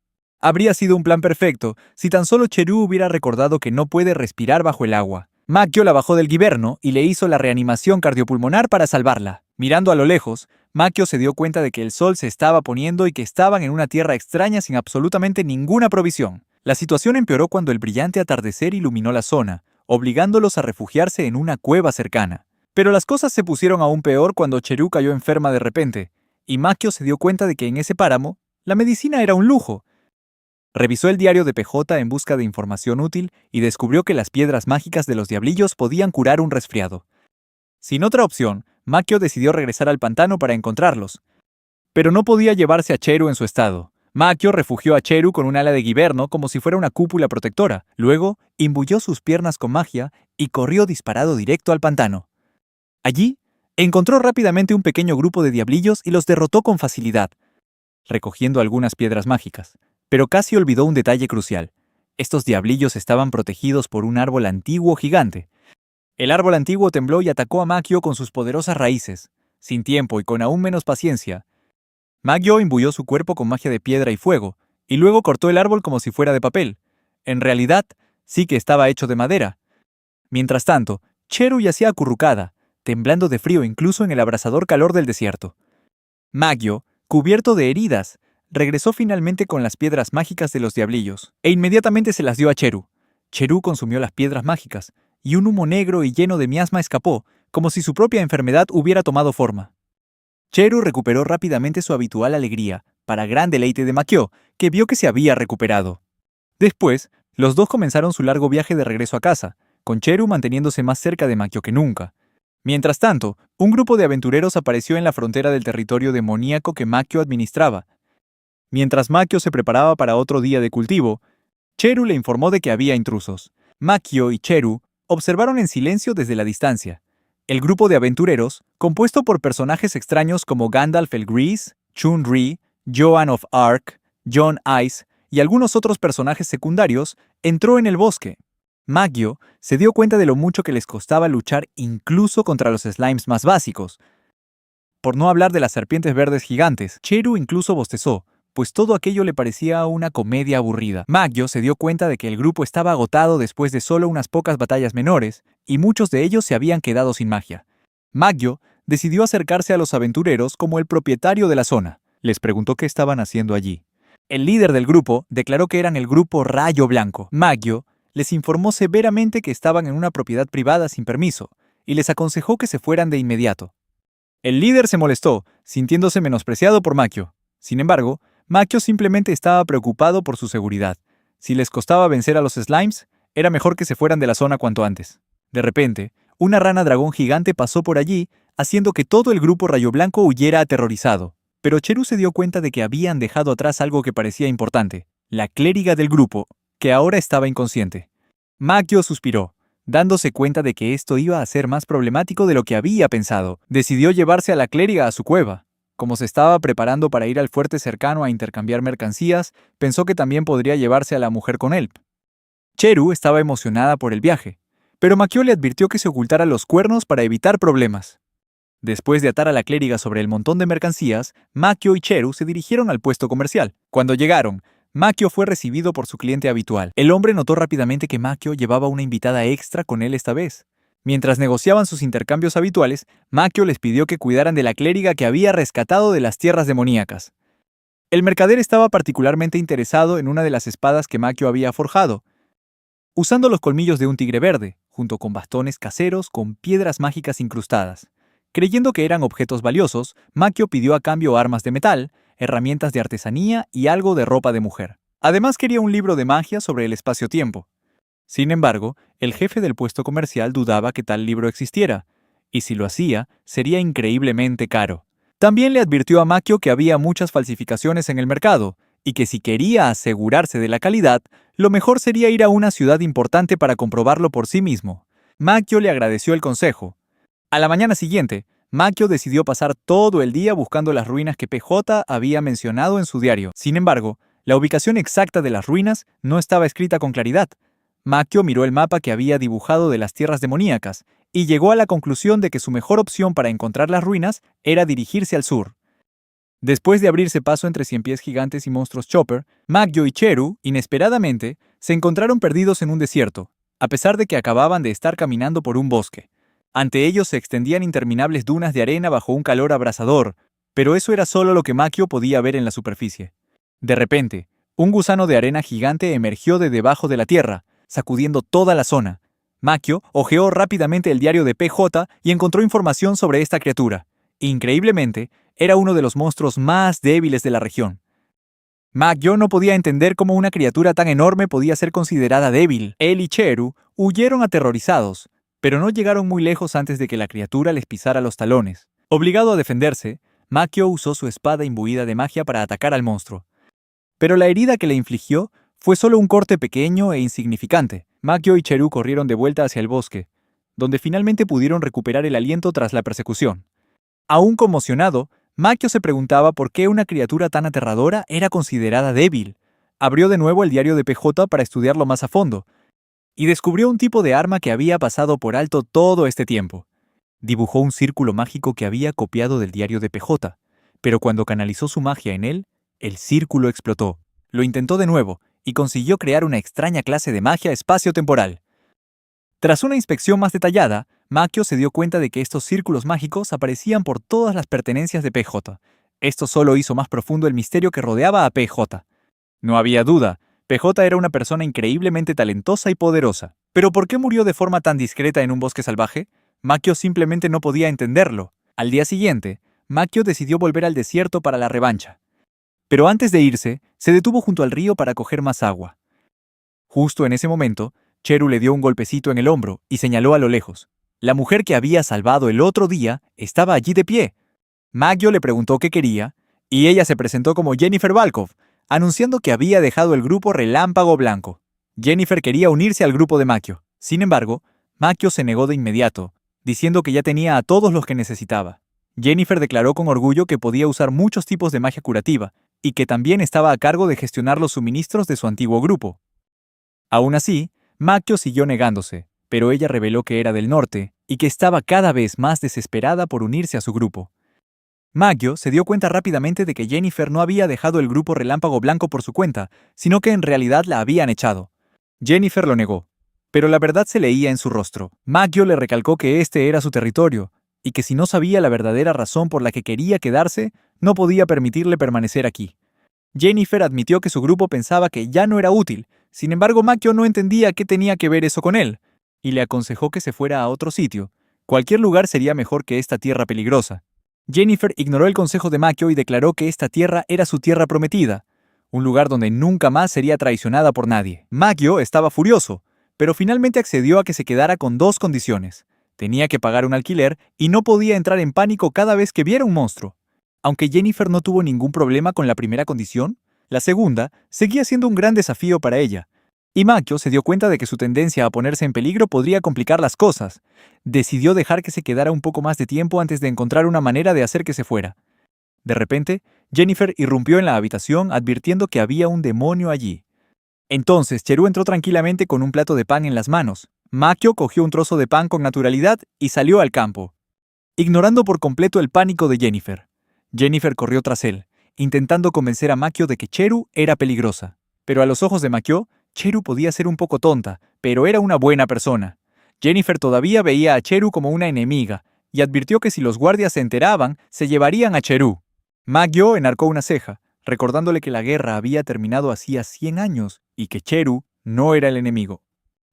Habría sido un plan perfecto si tan solo Cheru hubiera recordado que no puede respirar bajo el agua. Makio la bajó del guiberno y le hizo la reanimación cardiopulmonar para salvarla. Mirando a lo lejos, Makio se dio cuenta de que el sol se estaba poniendo y que estaban en una tierra extraña sin absolutamente ninguna provisión. La situación empeoró cuando el brillante atardecer iluminó la zona, obligándolos a refugiarse en una cueva cercana. Pero las cosas se pusieron aún peor cuando Cheru cayó enferma de repente, y Makio se dio cuenta de que en ese páramo, la medicina era un lujo. Revisó el diario de PJ en busca de información útil y descubrió que las piedras mágicas de los diablillos podían curar un resfriado. Sin otra opción, Makio decidió regresar al pantano para encontrarlos. Pero no podía llevarse a Cheru en su estado. Makio refugió a Cheru con un ala de guiberno como si fuera una cúpula protectora. Luego, imbuyó sus piernas con magia y corrió disparado directo al pantano. Allí, encontró rápidamente un pequeño grupo de diablillos y los derrotó con facilidad, recogiendo algunas piedras mágicas. Pero casi olvidó un detalle crucial. Estos diablillos estaban protegidos por un árbol antiguo gigante. El árbol antiguo tembló y atacó a Makio con sus poderosas raíces. Sin tiempo y con aún menos paciencia, Makio imbuyó su cuerpo con magia de piedra y fuego, y luego cortó el árbol como si fuera de papel. En realidad, sí que estaba hecho de madera. Mientras tanto, Cheru yacía acurrucada, temblando de frío incluso en el abrasador calor del desierto. Makio, cubierto de heridas, regresó finalmente con las piedras mágicas de los diablillos, e inmediatamente se las dio a Cheru. Cheru consumió las piedras mágicas, y un humo negro y lleno de miasma escapó, como si su propia enfermedad hubiera tomado forma. Cheru recuperó rápidamente su habitual alegría, para gran deleite de Makio, que vio que se había recuperado. Después, los dos comenzaron su largo viaje de regreso a casa, con Cheru manteniéndose más cerca de Makio que nunca. Mientras tanto, un grupo de aventureros apareció en la frontera del territorio demoníaco que Makio administraba. Mientras Makio se preparaba para otro día de cultivo, Cheru le informó de que había intrusos. Makio y Cheru observaron en silencio desde la distancia. El grupo de aventureros, compuesto por personajes extraños como Gandalf el Gris, Chun-Li, Joan of Arc, John Ice y algunos otros personajes secundarios, entró en el bosque. Makio se dio cuenta de lo mucho que les costaba luchar incluso contra los slimes más básicos. Por no hablar de las serpientes verdes gigantes, Cheru incluso bostezó, pues todo aquello le parecía una comedia aburrida. Makio se dio cuenta de que el grupo estaba agotado después de solo unas pocas batallas menores, y muchos de ellos se habían quedado sin magia. Makio decidió acercarse a los aventureros como el propietario de la zona. Les preguntó qué estaban haciendo allí. El líder del grupo declaró que eran el grupo Rayo Blanco. Makio les informó severamente que estaban en una propiedad privada sin permiso, y les aconsejó que se fueran de inmediato. El líder se molestó, sintiéndose menospreciado por Makio. Sin embargo, Makio simplemente estaba preocupado por su seguridad. Si les costaba vencer a los slimes, era mejor que se fueran de la zona cuanto antes. De repente, una rana dragón gigante pasó por allí, haciendo que todo el grupo Rayo Blanco huyera aterrorizado. Pero Cheru se dio cuenta de que habían dejado atrás algo que parecía importante, la clériga del grupo, que ahora estaba inconsciente. Makio suspiró, dándose cuenta de que esto iba a ser más problemático de lo que había pensado. Decidió llevarse a la clériga a su cueva. Como se estaba preparando para ir al fuerte cercano a intercambiar mercancías, pensó que también podría llevarse a la mujer con él. Cheru estaba emocionada por el viaje, pero Makio le advirtió que se ocultara los cuernos para evitar problemas. Después de atar a la clériga sobre el montón de mercancías, Makio y Cheru se dirigieron al puesto comercial. Cuando llegaron, Makio fue recibido por su cliente habitual. El hombre notó rápidamente que Makio llevaba una invitada extra con él esta vez. Mientras negociaban sus intercambios habituales, Makio les pidió que cuidaran de la clériga que había rescatado de las tierras demoníacas. El mercader estaba particularmente interesado en una de las espadas que Makio había forjado, usando los colmillos de un tigre verde, junto con bastones caseros con piedras mágicas incrustadas. Creyendo que eran objetos valiosos, Makio pidió a cambio armas de metal, herramientas de artesanía y algo de ropa de mujer. Además quería un libro de magia sobre el espacio-tiempo. Sin embargo, el jefe del puesto comercial dudaba que tal libro existiera, y si lo hacía, sería increíblemente caro. También le advirtió a Makio que había muchas falsificaciones en el mercado, y que si quería asegurarse de la calidad, lo mejor sería ir a una ciudad importante para comprobarlo por sí mismo. Makio le agradeció el consejo. A la mañana siguiente, Makio decidió pasar todo el día buscando las ruinas que PJ había mencionado en su diario. Sin embargo, la ubicación exacta de las ruinas no estaba escrita con claridad. Makio miró el mapa que había dibujado de las tierras demoníacas y llegó a la conclusión de que su mejor opción para encontrar las ruinas era dirigirse al sur. Después de abrirse paso entre ciempiés gigantes y monstruos Chopper, Makio y Cheru, inesperadamente, se encontraron perdidos en un desierto, a pesar de que acababan de estar caminando por un bosque. Ante ellos se extendían interminables dunas de arena bajo un calor abrasador, pero eso era solo lo que Makio podía ver en la superficie. De repente, un gusano de arena gigante emergió de debajo de la tierra, sacudiendo toda la zona. Makio hojeó rápidamente el diario de PJ y encontró información sobre esta criatura. Increíblemente, era uno de los monstruos más débiles de la región. Makio no podía entender cómo una criatura tan enorme podía ser considerada débil. Él y Cheru huyeron aterrorizados, pero no llegaron muy lejos antes de que la criatura les pisara los talones. Obligado a defenderse, Makio usó su espada imbuida de magia para atacar al monstruo. Pero la herida que le infligió fue solo un corte pequeño e insignificante. Makio y Cheru corrieron de vuelta hacia el bosque, donde finalmente pudieron recuperar el aliento tras la persecución. Aún conmocionado, Makio se preguntaba por qué una criatura tan aterradora era considerada débil. Abrió de nuevo el diario de PJ para estudiarlo más a fondo, y descubrió un tipo de arma que había pasado por alto todo este tiempo. Dibujó un círculo mágico que había copiado del diario de PJ, pero cuando canalizó su magia en él, el círculo explotó. Lo intentó de nuevo, y consiguió crear una extraña clase de magia espacio-temporal. Tras una inspección más detallada, Makio se dio cuenta de que estos círculos mágicos aparecían por todas las pertenencias de PJ. Esto solo hizo más profundo el misterio que rodeaba a PJ. No había duda, PJ era una persona increíblemente talentosa y poderosa. ¿Pero por qué murió de forma tan discreta en un bosque salvaje? Makio simplemente no podía entenderlo. Al día siguiente, Makio decidió volver al desierto para la revancha. Pero antes de irse, se detuvo junto al río para coger más agua. Justo en ese momento, Cheru le dio un golpecito en el hombro y señaló a lo lejos. La mujer que había salvado el otro día estaba allí de pie. Makio le preguntó qué quería, y ella se presentó como Jennifer Valkov, anunciando que había dejado el grupo Relámpago Blanco. Jennifer quería unirse al grupo de Makio. Sin embargo, Makio se negó de inmediato, diciendo que ya tenía a todos los que necesitaba. Jennifer declaró con orgullo que podía usar muchos tipos de magia curativa, y que también estaba a cargo de gestionar los suministros de su antiguo grupo. Aún así, Makio siguió negándose, pero ella reveló que era del norte y que estaba cada vez más desesperada por unirse a su grupo. Makio se dio cuenta rápidamente de que Jennifer no había dejado el grupo Relámpago Blanco por su cuenta, sino que en realidad la habían echado. Jennifer lo negó, pero la verdad se leía en su rostro. Makio le recalcó que este era su territorio, y que si no sabía la verdadera razón por la que quería quedarse, no podía permitirle permanecer aquí. Jennifer admitió que su grupo pensaba que ya no era útil. Sin embargo, Makio no entendía qué tenía que ver eso con él, y le aconsejó que se fuera a otro sitio. Cualquier lugar sería mejor que esta tierra peligrosa. Jennifer ignoró el consejo de Makio y declaró que esta tierra era su tierra prometida, un lugar donde nunca más sería traicionada por nadie. Makio estaba furioso, pero finalmente accedió a que se quedara con dos condiciones. Tenía que pagar un alquiler y no podía entrar en pánico cada vez que viera un monstruo. Aunque Jennifer no tuvo ningún problema con la primera condición, la segunda seguía siendo un gran desafío para ella. Y Makio se dio cuenta de que su tendencia a ponerse en peligro podría complicar las cosas. Decidió dejar que se quedara un poco más de tiempo antes de encontrar una manera de hacer que se fuera. De repente, Jennifer irrumpió en la habitación advirtiendo que había un demonio allí. Entonces, Cheru entró tranquilamente con un plato de pan en las manos. Makio cogió un trozo de pan con naturalidad y salió al campo, ignorando por completo el pánico de Jennifer. Jennifer corrió tras él, intentando convencer a Makio de que Cheru era peligrosa. Pero a los ojos de Makio, Cheru podía ser un poco tonta, pero era una buena persona. Jennifer todavía veía a Cheru como una enemiga, y advirtió que si los guardias se enteraban, se llevarían a Cheru. Makio enarcó una ceja, recordándole que la guerra había terminado hacía 100 años y que Cheru no era el enemigo.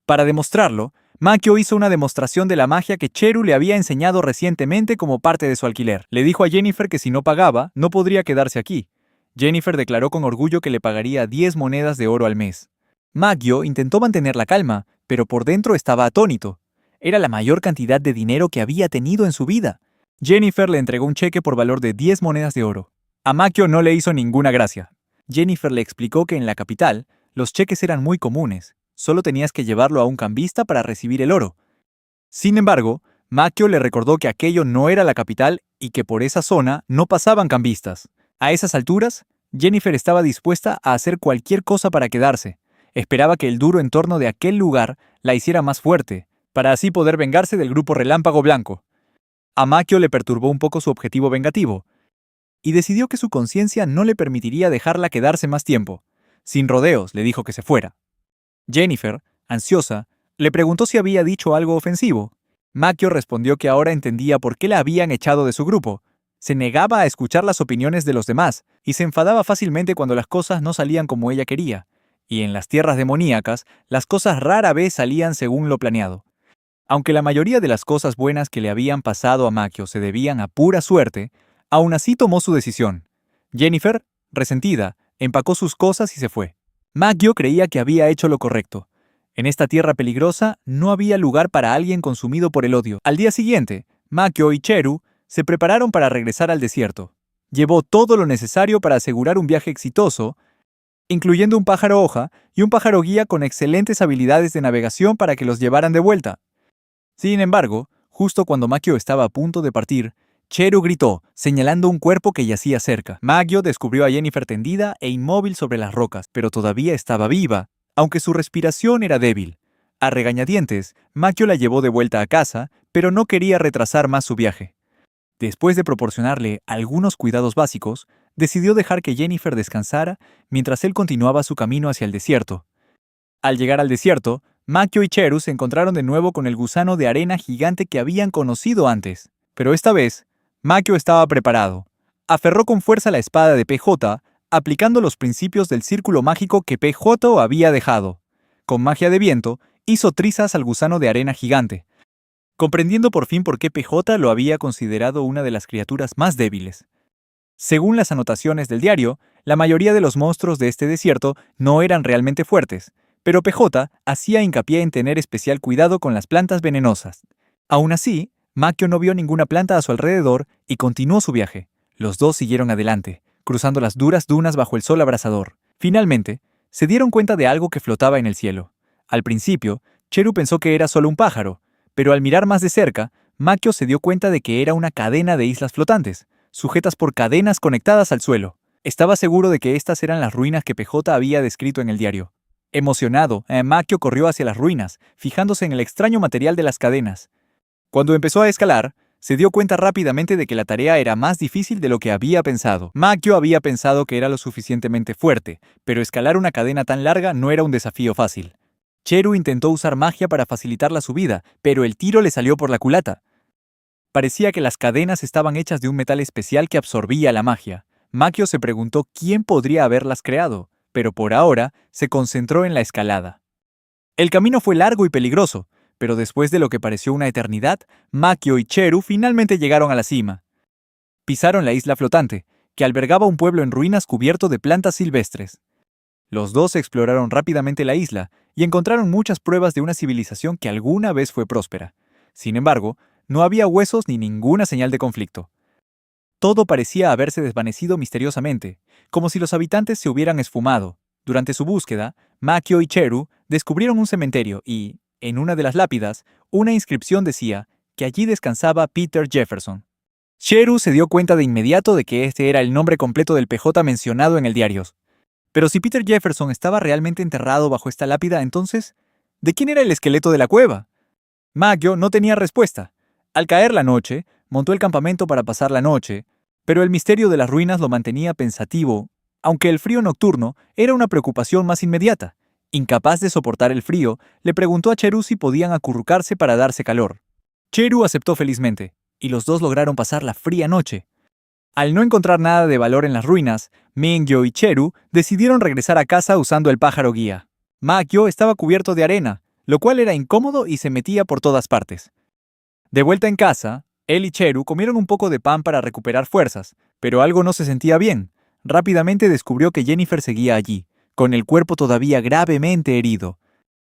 Para demostrarlo, Makio hizo una demostración de la magia que Cheru le había enseñado recientemente como parte de su alquiler. Le dijo a Jennifer que si no pagaba, no podría quedarse aquí. Jennifer declaró con orgullo que le pagaría 10 monedas de oro al mes. Makio intentó mantener la calma, pero por dentro estaba atónito. Era la mayor cantidad de dinero que había tenido en su vida. Jennifer le entregó un cheque por valor de 10 monedas de oro. A Makio no le hizo ninguna gracia. Jennifer le explicó que en la capital, los cheques eran muy comunes. Solo tenías que llevarlo a un cambista para recibir el oro. Sin embargo, Makio le recordó que aquello no era la capital y que por esa zona no pasaban cambistas. A esas alturas, Jennifer estaba dispuesta a hacer cualquier cosa para quedarse. Esperaba que el duro entorno de aquel lugar la hiciera más fuerte, para así poder vengarse del grupo Relámpago Blanco. A Makio le perturbó un poco su objetivo vengativo, y decidió que su conciencia no le permitiría dejarla quedarse más tiempo. Sin rodeos, le dijo que se fuera. Jennifer, ansiosa, le preguntó si había dicho algo ofensivo. Makio respondió que ahora entendía por qué la habían echado de su grupo. Se negaba a escuchar las opiniones de los demás y se enfadaba fácilmente cuando las cosas no salían como ella quería. Y en las tierras demoníacas, las cosas rara vez salían según lo planeado. Aunque la mayoría de las cosas buenas que le habían pasado a Makio se debían a pura suerte, aún así tomó su decisión. Jennifer, resentida, empacó sus cosas y se fue. Makio creía que había hecho lo correcto. En esta tierra peligrosa no había lugar para alguien consumido por el odio. Al día siguiente, Makio y Cheru se prepararon para regresar al desierto. Llevó todo lo necesario para asegurar un viaje exitoso, incluyendo un pájaro hoja y un pájaro guía con excelentes habilidades de navegación para que los llevaran de vuelta. Sin embargo, justo cuando Makio estaba a punto de partir, Cheru gritó, señalando un cuerpo que yacía cerca. Makio descubrió a Jennifer tendida e inmóvil sobre las rocas, pero todavía estaba viva, aunque su respiración era débil. A regañadientes, Makio la llevó de vuelta a casa, pero no quería retrasar más su viaje. Después de proporcionarle algunos cuidados básicos, decidió dejar que Jennifer descansara mientras él continuaba su camino hacia el desierto. Al llegar al desierto, Makio y Cheru se encontraron de nuevo con el gusano de arena gigante que habían conocido antes. Pero esta vez, Makio estaba preparado. Aferró con fuerza la espada de PJ, aplicando los principios del círculo mágico que PJ había dejado. Con magia de viento, hizo trizas al gusano de arena gigante, comprendiendo por fin por qué PJ lo había considerado una de las criaturas más débiles. Según las anotaciones del diario, la mayoría de los monstruos de este desierto no eran realmente fuertes, pero PJ hacía hincapié en tener especial cuidado con las plantas venenosas. Aún así, Makio no vio ninguna planta a su alrededor y continuó su viaje. Los dos siguieron adelante, cruzando las duras dunas bajo el sol abrasador. Finalmente, se dieron cuenta de algo que flotaba en el cielo. Al principio, Cheru pensó que era solo un pájaro, pero al mirar más de cerca, Makio se dio cuenta de que era una cadena de islas flotantes, sujetas por cadenas conectadas al suelo. Estaba seguro de que estas eran las ruinas que PJ había descrito en el diario. Emocionado, Makio corrió hacia las ruinas, fijándose en el extraño material de las cadenas. Cuando empezó a escalar, se dio cuenta rápidamente de que la tarea era más difícil de lo que había pensado. Makio había pensado que era lo suficientemente fuerte, pero escalar una cadena tan larga no era un desafío fácil. Cheru intentó usar magia para facilitar la subida, pero el tiro le salió por la culata. Parecía que las cadenas estaban hechas de un metal especial que absorbía la magia. Makio se preguntó quién podría haberlas creado, pero por ahora se concentró en la escalada. El camino fue largo y peligroso, pero después de lo que pareció una eternidad, Makio y Cheru finalmente llegaron a la cima. Pisaron la isla flotante, que albergaba un pueblo en ruinas cubierto de plantas silvestres. Los dos exploraron rápidamente la isla y encontraron muchas pruebas de una civilización que alguna vez fue próspera. Sin embargo, no había huesos ni ninguna señal de conflicto. Todo parecía haberse desvanecido misteriosamente, como si los habitantes se hubieran esfumado. Durante su búsqueda, Makio y Cheru descubrieron un cementerio y, en una de las lápidas, una inscripción decía que allí descansaba Peter Jefferson. Cheru se dio cuenta de inmediato de que este era el nombre completo del PJ mencionado en el diario. Pero si Peter Jefferson estaba realmente enterrado bajo esta lápida, entonces, ¿de quién era el esqueleto de la cueva? Makio no tenía respuesta. Al caer la noche, montó el campamento para pasar la noche, pero el misterio de las ruinas lo mantenía pensativo, aunque el frío nocturno era una preocupación más inmediata. Incapaz de soportar el frío, le preguntó a Cheru si podían acurrucarse para darse calor. Cheru aceptó felizmente, y los dos lograron pasar la fría noche. Al no encontrar nada de valor en las ruinas, Mingyo y Cheru decidieron regresar a casa usando el pájaro guía. Makio estaba cubierto de arena, lo cual era incómodo y se metía por todas partes. De vuelta en casa, él y Cheru comieron un poco de pan para recuperar fuerzas, pero algo no se sentía bien. Rápidamente descubrió que Jennifer seguía allí, con el cuerpo todavía gravemente herido.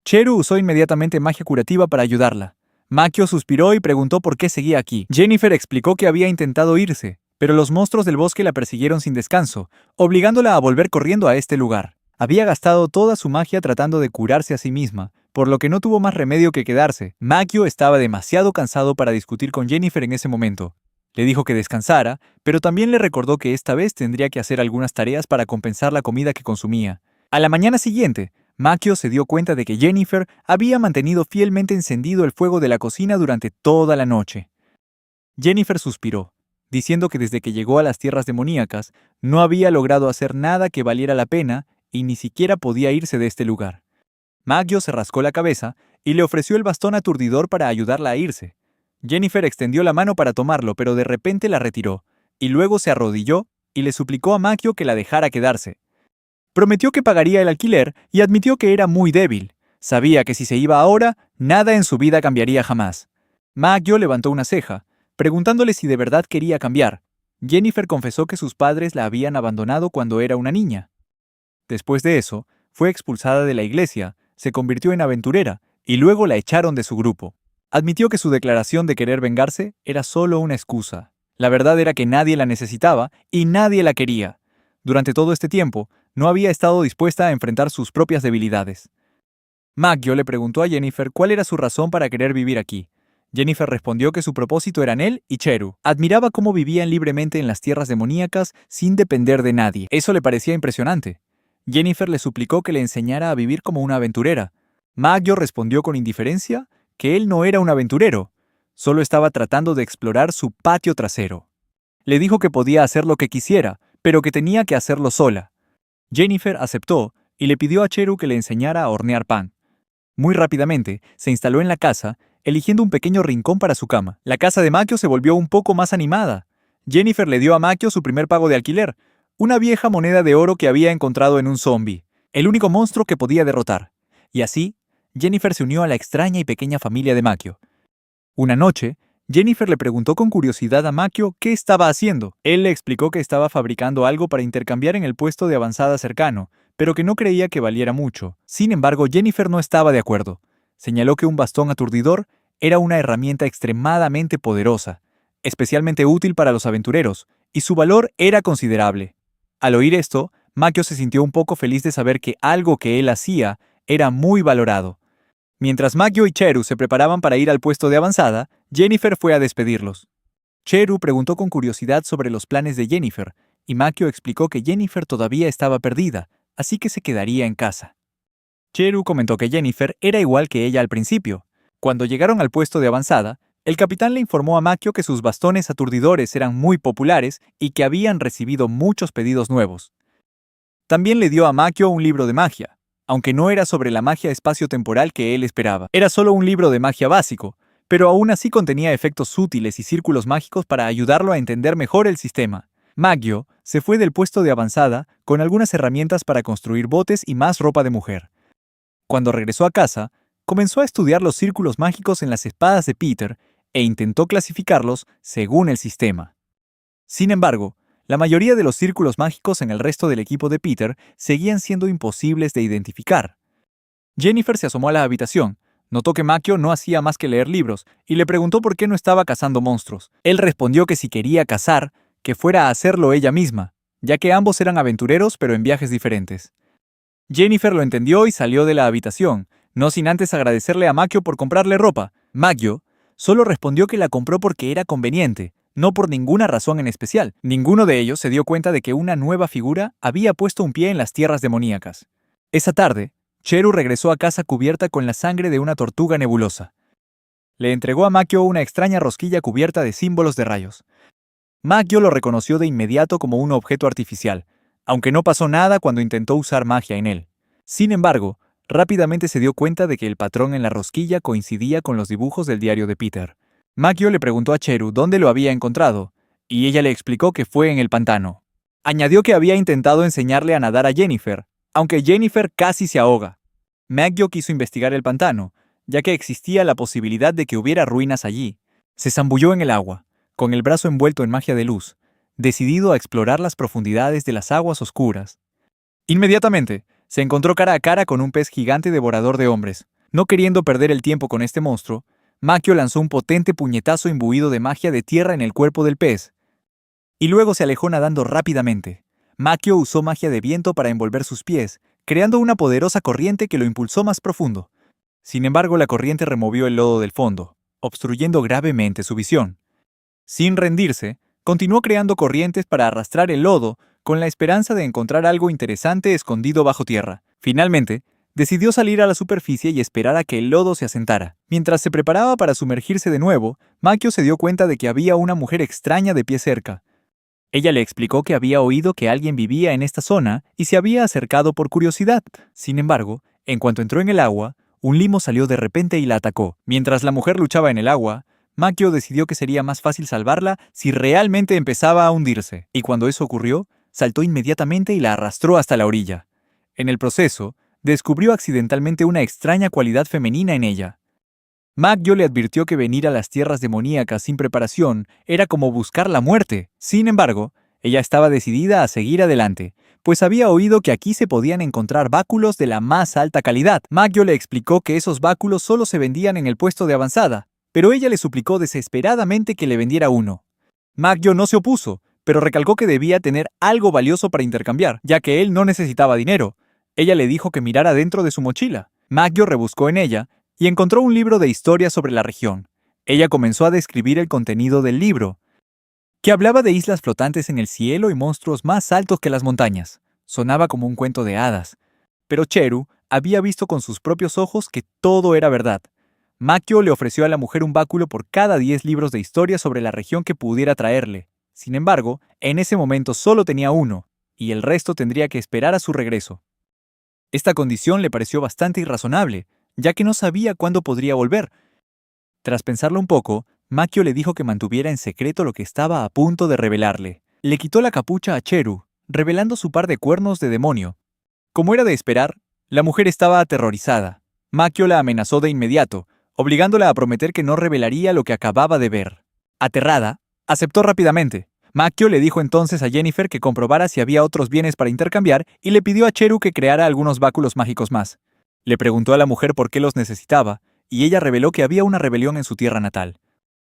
Cheru usó inmediatamente magia curativa para ayudarla. Makio suspiró y preguntó por qué seguía aquí. Jennifer explicó que había intentado irse, pero los monstruos del bosque la persiguieron sin descanso, obligándola a volver corriendo a este lugar. Había gastado toda su magia tratando de curarse a sí misma, por lo que no tuvo más remedio que quedarse. Makio estaba demasiado cansado para discutir con Jennifer en ese momento. Le dijo que descansara, pero también le recordó que esta vez tendría que hacer algunas tareas para compensar la comida que consumía. A la mañana siguiente, Makio se dio cuenta de que Jennifer había mantenido fielmente encendido el fuego de la cocina durante toda la noche. Jennifer suspiró, diciendo que desde que llegó a las tierras demoníacas no había logrado hacer nada que valiera la pena y ni siquiera podía irse de este lugar. Makio se rascó la cabeza y le ofreció el bastón aturdidor para ayudarla a irse. Jennifer extendió la mano para tomarlo, pero de repente la retiró, y luego se arrodilló y le suplicó a Makio que la dejara quedarse. Prometió que pagaría el alquiler y admitió que era muy débil. Sabía que si se iba ahora, nada en su vida cambiaría jamás. Makio levantó una ceja, preguntándole si de verdad quería cambiar. Jennifer confesó que sus padres la habían abandonado cuando era una niña. Después de eso, fue expulsada de la iglesia, se convirtió en aventurera y luego la echaron de su grupo. Admitió que su declaración de querer vengarse era solo una excusa. La verdad era que nadie la necesitaba y nadie la quería. Durante todo este tiempo, no había estado dispuesta a enfrentar sus propias debilidades. Makio le preguntó a Jennifer cuál era su razón para querer vivir aquí. Jennifer respondió que su propósito eran él y Cheru. Admiraba cómo vivían libremente en las tierras demoníacas sin depender de nadie. Eso le parecía impresionante. Jennifer le suplicó que le enseñara a vivir como una aventurera. Makio respondió con indiferencia que él no era un aventurero, solo estaba tratando de explorar su patio trasero. Le dijo que podía hacer lo que quisiera, pero que tenía que hacerlo sola. Jennifer aceptó y le pidió a Cheru que le enseñara a hornear pan. Muy rápidamente, se instaló en la casa, eligiendo un pequeño rincón para su cama. La casa de Makio se volvió un poco más animada. Jennifer le dio a Makio su primer pago de alquiler, una vieja moneda de oro que había encontrado en un zombie, el único monstruo que podía derrotar. Y así, Jennifer se unió a la extraña y pequeña familia de Makio. Una noche, Jennifer le preguntó con curiosidad a Makio qué estaba haciendo. Él le explicó que estaba fabricando algo para intercambiar en el puesto de avanzada cercano, pero que no creía que valiera mucho. Sin embargo, Jennifer no estaba de acuerdo. Señaló que un bastón aturdidor era una herramienta extremadamente poderosa, especialmente útil para los aventureros, y su valor era considerable. Al oír esto, Makio se sintió un poco feliz de saber que algo que él hacía era muy valorado. Mientras Makio y Cheru se preparaban para ir al puesto de avanzada, Jennifer fue a despedirlos. Cheru preguntó con curiosidad sobre los planes de Jennifer, y Makio explicó que Jennifer todavía estaba perdida, así que se quedaría en casa. Cheru comentó que Jennifer era igual que ella al principio. Cuando llegaron al puesto de avanzada, el capitán le informó a Makio que sus bastones aturdidores eran muy populares y que habían recibido muchos pedidos nuevos. También le dio a Makio un libro de magia, aunque no era sobre la magia espacio-temporal que él esperaba. Era solo un libro de magia básico, pero aún así contenía efectos útiles y círculos mágicos para ayudarlo a entender mejor el sistema. Makio se fue del puesto de avanzada con algunas herramientas para construir botes y más ropa de mujer. Cuando regresó a casa, comenzó a estudiar los círculos mágicos en las espadas de Peter e intentó clasificarlos según el sistema. Sin embargo, la mayoría de los círculos mágicos en el resto del equipo de Peter seguían siendo imposibles de identificar. Jennifer se asomó a la habitación, notó que Makio no hacía más que leer libros y le preguntó por qué no estaba cazando monstruos. Él respondió que si quería cazar, que fuera a hacerlo ella misma, ya que ambos eran aventureros pero en viajes diferentes. Jennifer lo entendió y salió de la habitación, no sin antes agradecerle a Makio por comprarle ropa. Makio solo respondió que la compró porque era conveniente, no por ninguna razón en especial. Ninguno de ellos se dio cuenta de que una nueva figura había puesto un pie en las tierras demoníacas. Esa tarde, Cheru regresó a casa cubierta con la sangre de una tortuga nebulosa. Le entregó a Makio una extraña rosquilla cubierta de símbolos de rayos. Makio lo reconoció de inmediato como un objeto artificial, aunque no pasó nada cuando intentó usar magia en él. Sin embargo, rápidamente se dio cuenta de que el patrón en la rosquilla coincidía con los dibujos del diario de Peter. Makio le preguntó a Cheru dónde lo había encontrado, y ella le explicó que fue en el pantano. Añadió que había intentado enseñarle a nadar a Jennifer, aunque Jennifer casi se ahoga. Makio quiso investigar el pantano, ya que existía la posibilidad de que hubiera ruinas allí. Se zambulló en el agua, con el brazo envuelto en magia de luz, decidido a explorar las profundidades de las aguas oscuras. Inmediatamente, se encontró cara a cara con un pez gigante devorador de hombres. No queriendo perder el tiempo con este monstruo, Makio lanzó un potente puñetazo imbuido de magia de tierra en el cuerpo del pez, y luego se alejó nadando rápidamente. Makio usó magia de viento para envolver sus pies, creando una poderosa corriente que lo impulsó más profundo. Sin embargo, la corriente removió el lodo del fondo, obstruyendo gravemente su visión. Sin rendirse, continuó creando corrientes para arrastrar el lodo, con la esperanza de encontrar algo interesante escondido bajo tierra. Finalmente, decidió salir a la superficie y esperar a que el lodo se asentara. Mientras se preparaba para sumergirse de nuevo, Makio se dio cuenta de que había una mujer extraña de pie cerca. Ella le explicó que había oído que alguien vivía en esta zona y se había acercado por curiosidad. Sin embargo, en cuanto entró en el agua, un limo salió de repente y la atacó. Mientras la mujer luchaba en el agua, Makio decidió que sería más fácil salvarla si realmente empezaba a hundirse. Y cuando eso ocurrió, saltó inmediatamente y la arrastró hasta la orilla. En el proceso, descubrió accidentalmente una extraña cualidad femenina en ella. Makio le advirtió que venir a las tierras demoníacas sin preparación era como buscar la muerte. Sin embargo, ella estaba decidida a seguir adelante, pues había oído que aquí se podían encontrar báculos de la más alta calidad. Makio le explicó que esos báculos solo se vendían en el puesto de avanzada, pero ella le suplicó desesperadamente que le vendiera uno. Makio no se opuso, pero recalcó que debía tener algo valioso para intercambiar, ya que él no necesitaba dinero. Ella le dijo que mirara dentro de su mochila. Makio rebuscó en ella y encontró un libro de historia sobre la región. Ella comenzó a describir el contenido del libro, que hablaba de islas flotantes en el cielo y monstruos más altos que las montañas. Sonaba como un cuento de hadas, pero Cheru había visto con sus propios ojos que todo era verdad. Makio le ofreció a la mujer un báculo por cada 10 libros de historia sobre la región que pudiera traerle. Sin embargo, en ese momento solo tenía uno, y el resto tendría que esperar a su regreso. Esta condición le pareció bastante irrazonable, ya que no sabía cuándo podría volver. Tras pensarlo un poco, Makio le dijo que mantuviera en secreto lo que estaba a punto de revelarle. Le quitó la capucha a Cheru, revelando su par de cuernos de demonio. Como era de esperar, la mujer estaba aterrorizada. Makio la amenazó de inmediato, obligándola a prometer que no revelaría lo que acababa de ver. Aterrada, aceptó rápidamente. Makio le dijo entonces a Jennifer que comprobara si había otros bienes para intercambiar y le pidió a Cheru que creara algunos báculos mágicos más. Le preguntó a la mujer por qué los necesitaba, y ella reveló que había una rebelión en su tierra natal.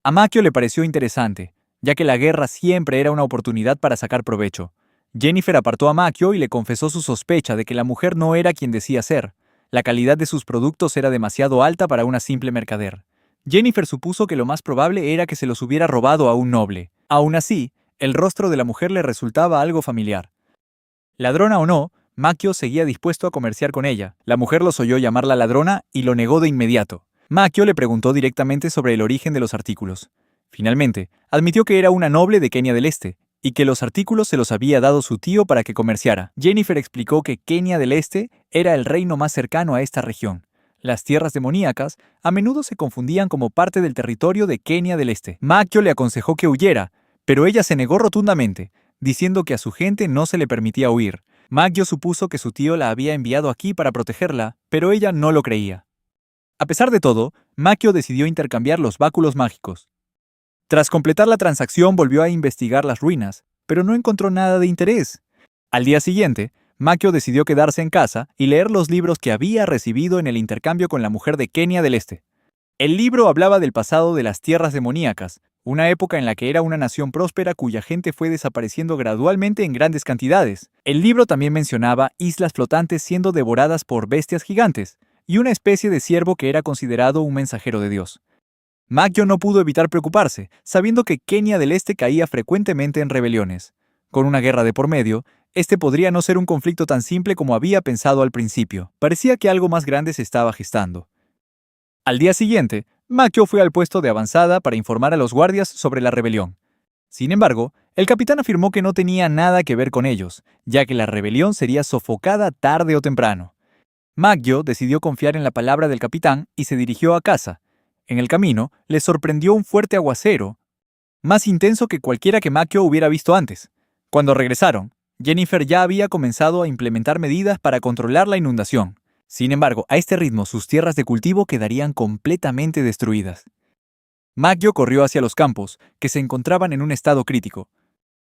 A Makio le pareció interesante, ya que la guerra siempre era una oportunidad para sacar provecho. Jennifer apartó a Makio y le confesó su sospecha de que la mujer no era quien decía ser. La calidad de sus productos era demasiado alta para una simple mercader. Jennifer supuso que lo más probable era que se los hubiera robado a un noble. Aún así, el rostro de la mujer le resultaba algo familiar. Ladrona o no, Makio seguía dispuesto a comerciar con ella. La mujer los oyó llamarla ladrona y lo negó de inmediato. Makio le preguntó directamente sobre el origen de los artículos. Finalmente, admitió que era una noble de Kenia del Este, y que los artículos se los había dado su tío para que comerciara. Jennifer explicó que Kenia del Este era el reino más cercano a esta región. Las tierras demoníacas a menudo se confundían como parte del territorio de Kenia del Este. Makio le aconsejó que huyera, pero ella se negó rotundamente, diciendo que a su gente no se le permitía huir. Makio supuso que su tío la había enviado aquí para protegerla, pero ella no lo creía. A pesar de todo, Makio decidió intercambiar los báculos mágicos. Tras completar la transacción volvió a investigar las ruinas, pero no encontró nada de interés. Al día siguiente, Makio decidió quedarse en casa y leer los libros que había recibido en el intercambio con la mujer de Kenia del Este. El libro hablaba del pasado de las tierras demoníacas, una época en la que era una nación próspera cuya gente fue desapareciendo gradualmente en grandes cantidades. El libro también mencionaba islas flotantes siendo devoradas por bestias gigantes, y una especie de ciervo que era considerado un mensajero de Dios. Makio no pudo evitar preocuparse, sabiendo que Kenia del Este caía frecuentemente en rebeliones. Con una guerra de por medio, este podría no ser un conflicto tan simple como había pensado al principio. Parecía que algo más grande se estaba gestando. Al día siguiente, Makio fue al puesto de avanzada para informar a los guardias sobre la rebelión. Sin embargo, el capitán afirmó que no tenía nada que ver con ellos, ya que la rebelión sería sofocada tarde o temprano. Makio decidió confiar en la palabra del capitán y se dirigió a casa. En el camino, le sorprendió un fuerte aguacero, más intenso que cualquiera que Makio hubiera visto antes. Cuando regresaron, Jennifer ya había comenzado a implementar medidas para controlar la inundación. Sin embargo, a este ritmo sus tierras de cultivo quedarían completamente destruidas. Makio corrió hacia los campos, que se encontraban en un estado crítico.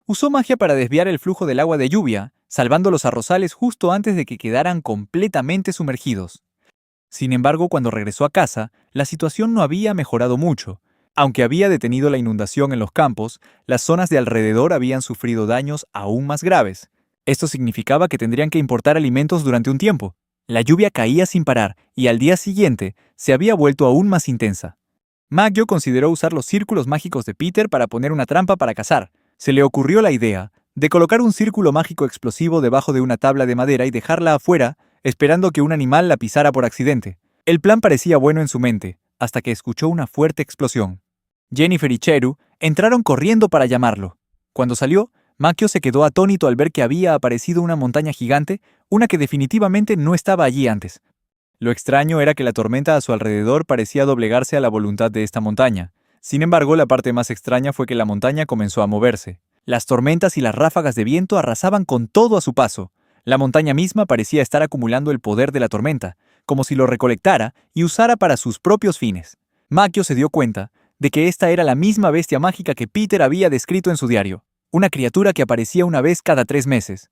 Usó magia para desviar el flujo del agua de lluvia, salvando los arrozales justo antes de que quedaran completamente sumergidos. Sin embargo, cuando regresó a casa, la situación no había mejorado mucho. Aunque había detenido la inundación en los campos, las zonas de alrededor habían sufrido daños aún más graves. Esto significaba que tendrían que importar alimentos durante un tiempo. La lluvia caía sin parar y al día siguiente se había vuelto aún más intensa. Makio consideró usar los círculos mágicos de Peter para poner una trampa para cazar. Se le ocurrió la idea de colocar un círculo mágico explosivo debajo de una tabla de madera y dejarla afuera, esperando que un animal la pisara por accidente. El plan parecía bueno en su mente, hasta que escuchó una fuerte explosión. Jennifer y Cheru entraron corriendo para llamarlo. Cuando salió, Makio se quedó atónito al ver que había aparecido una montaña gigante, una que definitivamente no estaba allí antes. Lo extraño era que la tormenta a su alrededor parecía doblegarse a la voluntad de esta montaña. Sin embargo, la parte más extraña fue que la montaña comenzó a moverse. Las tormentas y las ráfagas de viento arrasaban con todo a su paso. La montaña misma parecía estar acumulando el poder de la tormenta, como si lo recolectara y usara para sus propios fines. Makio se dio cuenta de que esta era la misma bestia mágica que Peter había descrito en su diario, una criatura que aparecía una vez cada 3 meses.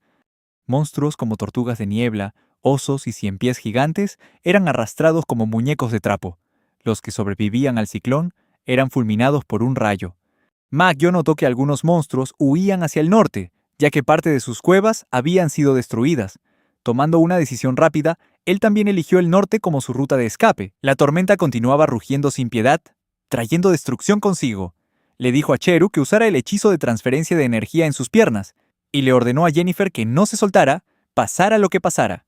Monstruos como tortugas de niebla, osos y ciempiés gigantes eran arrastrados como muñecos de trapo. Los que sobrevivían al ciclón eran fulminados por un rayo. Makio notó que algunos monstruos huían hacia el norte, ya que parte de sus cuevas habían sido destruidas. Tomando una decisión rápida, él también eligió el norte como su ruta de escape. La tormenta continuaba rugiendo sin piedad, trayendo destrucción consigo. Le dijo a Cheru que usara el hechizo de transferencia de energía en sus piernas, y le ordenó a Jennifer que no se soltara, pasara lo que pasara.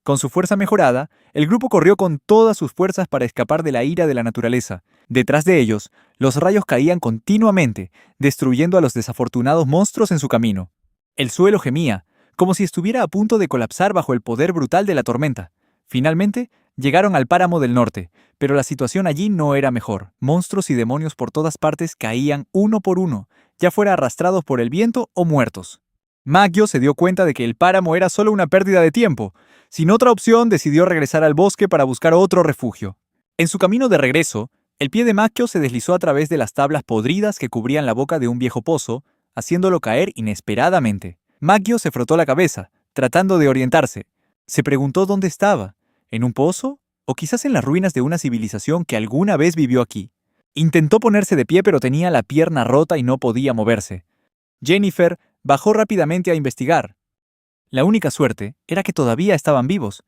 Con su fuerza mejorada, el grupo corrió con todas sus fuerzas para escapar de la ira de la naturaleza. Detrás de ellos, los rayos caían continuamente, destruyendo a los desafortunados monstruos en su camino. El suelo gemía, como si estuviera a punto de colapsar bajo el poder brutal de la tormenta. Finalmente, llegaron al páramo del norte, pero la situación allí no era mejor. Monstruos y demonios por todas partes caían uno por uno, ya fuera arrastrados por el viento o muertos. Makio se dio cuenta de que el páramo era solo una pérdida de tiempo. Sin otra opción, decidió regresar al bosque para buscar otro refugio. En su camino de regreso, el pie de Makio se deslizó a través de las tablas podridas que cubrían la boca de un viejo pozo, haciéndolo caer inesperadamente. Makio se frotó la cabeza, tratando de orientarse. Se preguntó dónde estaba. ¿En un pozo? ¿O quizás en las ruinas de una civilización que alguna vez vivió aquí? Intentó ponerse de pie pero tenía la pierna rota y no podía moverse. Jennifer bajó rápidamente a investigar. La única suerte era que todavía estaban vivos,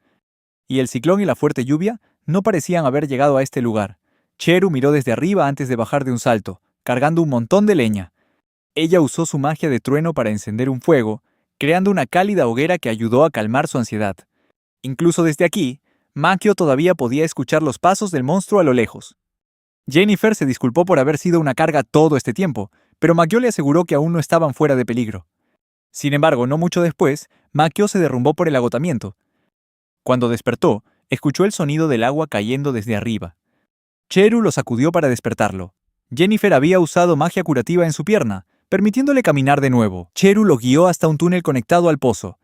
y el ciclón y la fuerte lluvia no parecían haber llegado a este lugar. Cheru miró desde arriba antes de bajar de un salto, cargando un montón de leña. Ella usó su magia de trueno para encender un fuego, creando una cálida hoguera que ayudó a calmar su ansiedad. Incluso desde aquí, Makio todavía podía escuchar los pasos del monstruo a lo lejos. Jennifer se disculpó por haber sido una carga todo este tiempo, pero Makio le aseguró que aún no estaban fuera de peligro. Sin embargo, no mucho después, Makio se derrumbó por el agotamiento. Cuando despertó, escuchó el sonido del agua cayendo desde arriba. Cheru lo sacudió para despertarlo. Jennifer había usado magia curativa en su pierna, permitiéndole caminar de nuevo. Cheru lo guió hasta un túnel conectado al pozo.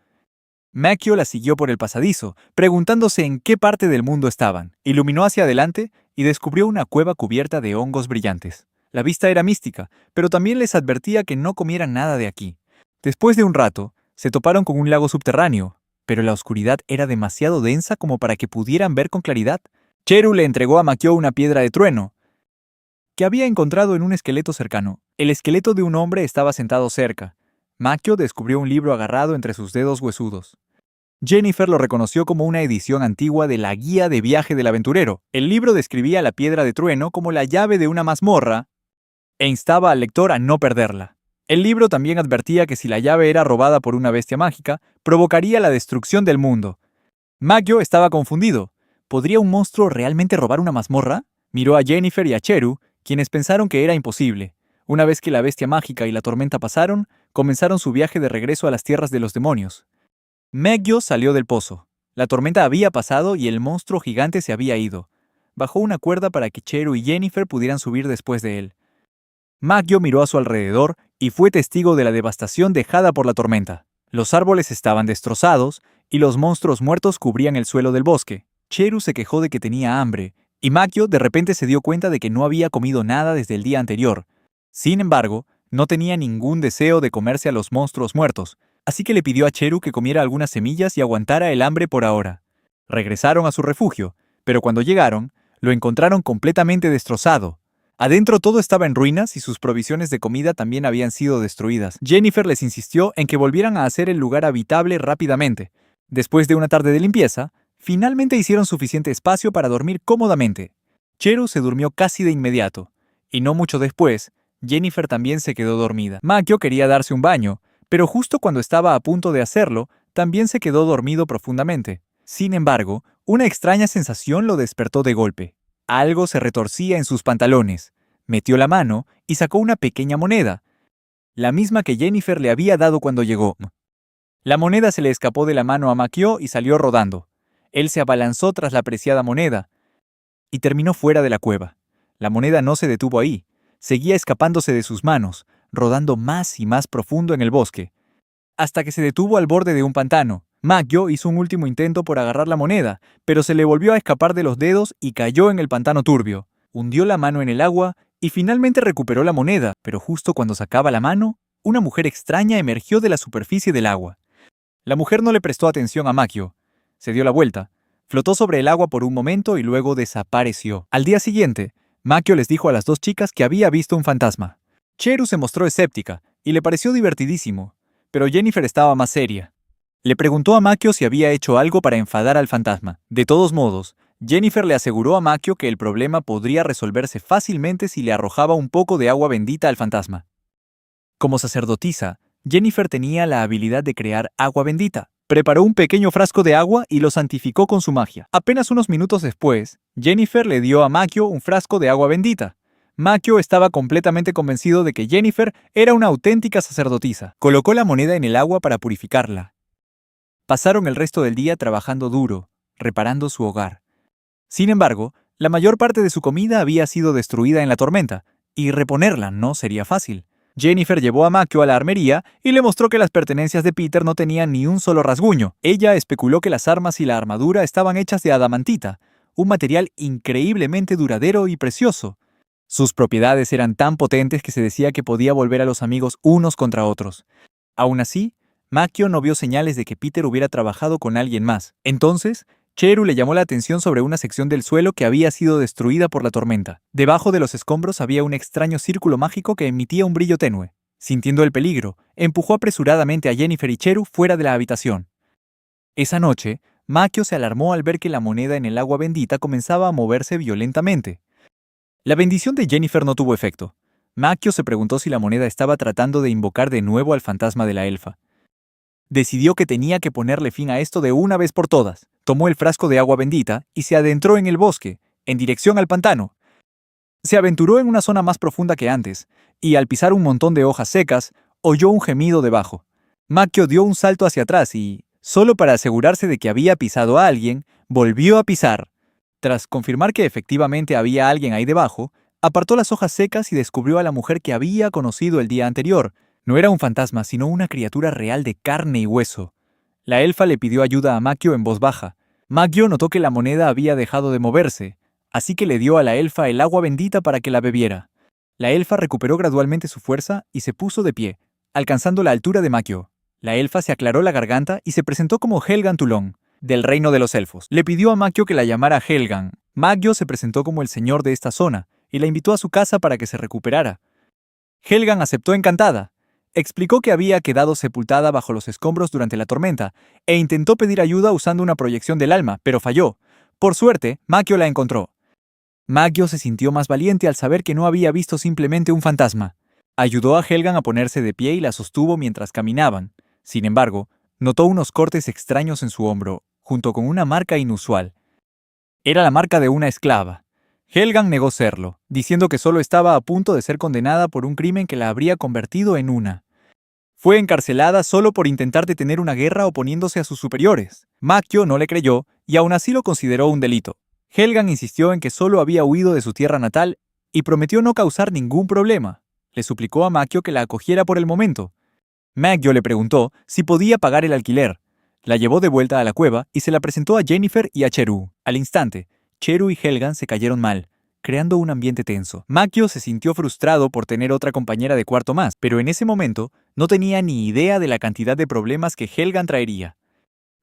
Makio la siguió por el pasadizo, preguntándose en qué parte del mundo estaban. Iluminó hacia adelante y descubrió una cueva cubierta de hongos brillantes. La vista era mística, pero también les advertía que no comieran nada de aquí. Después de un rato, se toparon con un lago subterráneo, pero la oscuridad era demasiado densa como para que pudieran ver con claridad. Cheru le entregó a Makio una piedra de trueno, que había encontrado en un esqueleto cercano. El esqueleto de un hombre estaba sentado cerca. Makio descubrió un libro agarrado entre sus dedos huesudos. Jennifer lo reconoció como una edición antigua de la Guía de Viaje del Aventurero. El libro describía la piedra de trueno como la llave de una mazmorra e instaba al lector a no perderla. El libro también advertía que si la llave era robada por una bestia mágica, provocaría la destrucción del mundo. Makio estaba confundido. ¿Podría un monstruo realmente robar una mazmorra? Miró a Jennifer y a Cheru, quienes pensaron que era imposible. Una vez que la bestia mágica y la tormenta pasaron, comenzaron su viaje de regreso a las tierras de los demonios. Makio salió del pozo. La tormenta había pasado y el monstruo gigante se había ido. Bajó una cuerda para que Cheru y Jennifer pudieran subir después de él. Makio miró a su alrededor y fue testigo de la devastación dejada por la tormenta. Los árboles estaban destrozados y los monstruos muertos cubrían el suelo del bosque. Cheru se quejó de que tenía hambre, y Makio de repente se dio cuenta de que no había comido nada desde el día anterior. Sin embargo, no tenía ningún deseo de comerse a los monstruos muertos, así que le pidió a Cheru que comiera algunas semillas y aguantara el hambre por ahora. Regresaron a su refugio, pero cuando llegaron, lo encontraron completamente destrozado. Adentro todo estaba en ruinas y sus provisiones de comida también habían sido destruidas. Jennifer les insistió en que volvieran a hacer el lugar habitable rápidamente. Después de una tarde de limpieza, finalmente hicieron suficiente espacio para dormir cómodamente. Cheru se durmió casi de inmediato, y no mucho después, Jennifer también se quedó dormida. Makio quería darse un baño, pero justo cuando estaba a punto de hacerlo, también se quedó dormido profundamente. Sin embargo, una extraña sensación lo despertó de golpe. Algo se retorcía en sus pantalones. Metió la mano y sacó una pequeña moneda, la misma que Jennifer le había dado cuando llegó. La moneda se le escapó de la mano a Makio y salió rodando. Él se abalanzó tras la preciada moneda y terminó fuera de la cueva. La moneda no se detuvo ahí. Seguía escapándose de sus manos, rodando más y más profundo en el bosque, hasta que se detuvo al borde de un pantano. Makio hizo un último intento por agarrar la moneda, pero se le volvió a escapar de los dedos y cayó en el pantano turbio. Hundió la mano en el agua y finalmente recuperó la moneda, pero justo cuando sacaba la mano, una mujer extraña emergió de la superficie del agua. La mujer no le prestó atención a Makio. Se dio la vuelta, flotó sobre el agua por un momento y luego desapareció. Al día siguiente, Makio les dijo a las dos chicas que había visto un fantasma. Cheru se mostró escéptica y le pareció divertidísimo, pero Jennifer estaba más seria. Le preguntó a Makio si había hecho algo para enfadar al fantasma. De todos modos, Jennifer le aseguró a Makio que el problema podría resolverse fácilmente si le arrojaba un poco de agua bendita al fantasma. Como sacerdotisa, Jennifer tenía la habilidad de crear agua bendita. Preparó un pequeño frasco de agua y lo santificó con su magia. Apenas unos minutos después, Jennifer le dio a Makio un frasco de agua bendita. Makio estaba completamente convencido de que Jennifer era una auténtica sacerdotisa. Colocó la moneda en el agua para purificarla. Pasaron el resto del día trabajando duro, reparando su hogar. Sin embargo, la mayor parte de su comida había sido destruida en la tormenta, y reponerla no sería fácil. Jennifer llevó a Makio a la armería y le mostró que las pertenencias de Peter no tenían ni un solo rasguño. Ella especuló que las armas y la armadura estaban hechas de adamantita, un material increíblemente duradero y precioso. Sus propiedades eran tan potentes que se decía que podía volver a los amigos unos contra otros. Aún así, Makio no vio señales de que Peter hubiera trabajado con alguien más. Entonces, Cheru le llamó la atención sobre una sección del suelo que había sido destruida por la tormenta. Debajo de los escombros había un extraño círculo mágico que emitía un brillo tenue. Sintiendo el peligro, empujó apresuradamente a Jennifer y Cheru fuera de la habitación. Esa noche, Makio se alarmó al ver que la moneda en el agua bendita comenzaba a moverse violentamente. La bendición de Jennifer no tuvo efecto. Makio se preguntó si la moneda estaba tratando de invocar de nuevo al fantasma de la elfa. Decidió que tenía que ponerle fin a esto de una vez por todas. Tomó el frasco de agua bendita y se adentró en el bosque, en dirección al pantano. Se aventuró en una zona más profunda que antes, y al pisar un montón de hojas secas, oyó un gemido debajo. Makio dio un salto hacia atrás y, solo para asegurarse de que había pisado a alguien, volvió a pisar. Tras confirmar que efectivamente había alguien ahí debajo, apartó las hojas secas y descubrió a la mujer que había conocido el día anterior. No era un fantasma, sino una criatura real de carne y hueso. La elfa le pidió ayuda a Makio en voz baja. Makio notó que la moneda había dejado de moverse, así que le dio a la elfa el agua bendita para que la bebiera. La elfa recuperó gradualmente su fuerza y se puso de pie, alcanzando la altura de Makio. La elfa se aclaró la garganta y se presentó como Helgan Tulón, del reino de los elfos. Le pidió a Makio que la llamara Helgan. Makio se presentó como el señor de esta zona y la invitó a su casa para que se recuperara. Helgan aceptó encantada. Explicó que había quedado sepultada bajo los escombros durante la tormenta e intentó pedir ayuda usando una proyección del alma, pero falló. Por suerte, Makio la encontró. Makio se sintió más valiente al saber que no había visto simplemente un fantasma. Ayudó a Helgan a ponerse de pie y la sostuvo mientras caminaban. Sin embargo, notó unos cortes extraños en su hombro, junto con una marca inusual. Era la marca de una esclava. Helgan negó serlo, diciendo que solo estaba a punto de ser condenada por un crimen que la habría convertido en una. Fue encarcelada solo por intentar detener una guerra oponiéndose a sus superiores. Makio no le creyó y aún así lo consideró un delito. Helgan insistió en que solo había huido de su tierra natal y prometió no causar ningún problema. Le suplicó a Makio que la acogiera por el momento. Makio le preguntó si podía pagar el alquiler. La llevó de vuelta a la cueva y se la presentó a Yennefer y a Cheru. Al instante, Cheru y Helgan se cayeron mal, creando un ambiente tenso. Makio se sintió frustrado por tener otra compañera de cuarto más, pero en ese momento no tenía ni idea de la cantidad de problemas que Helgan traería.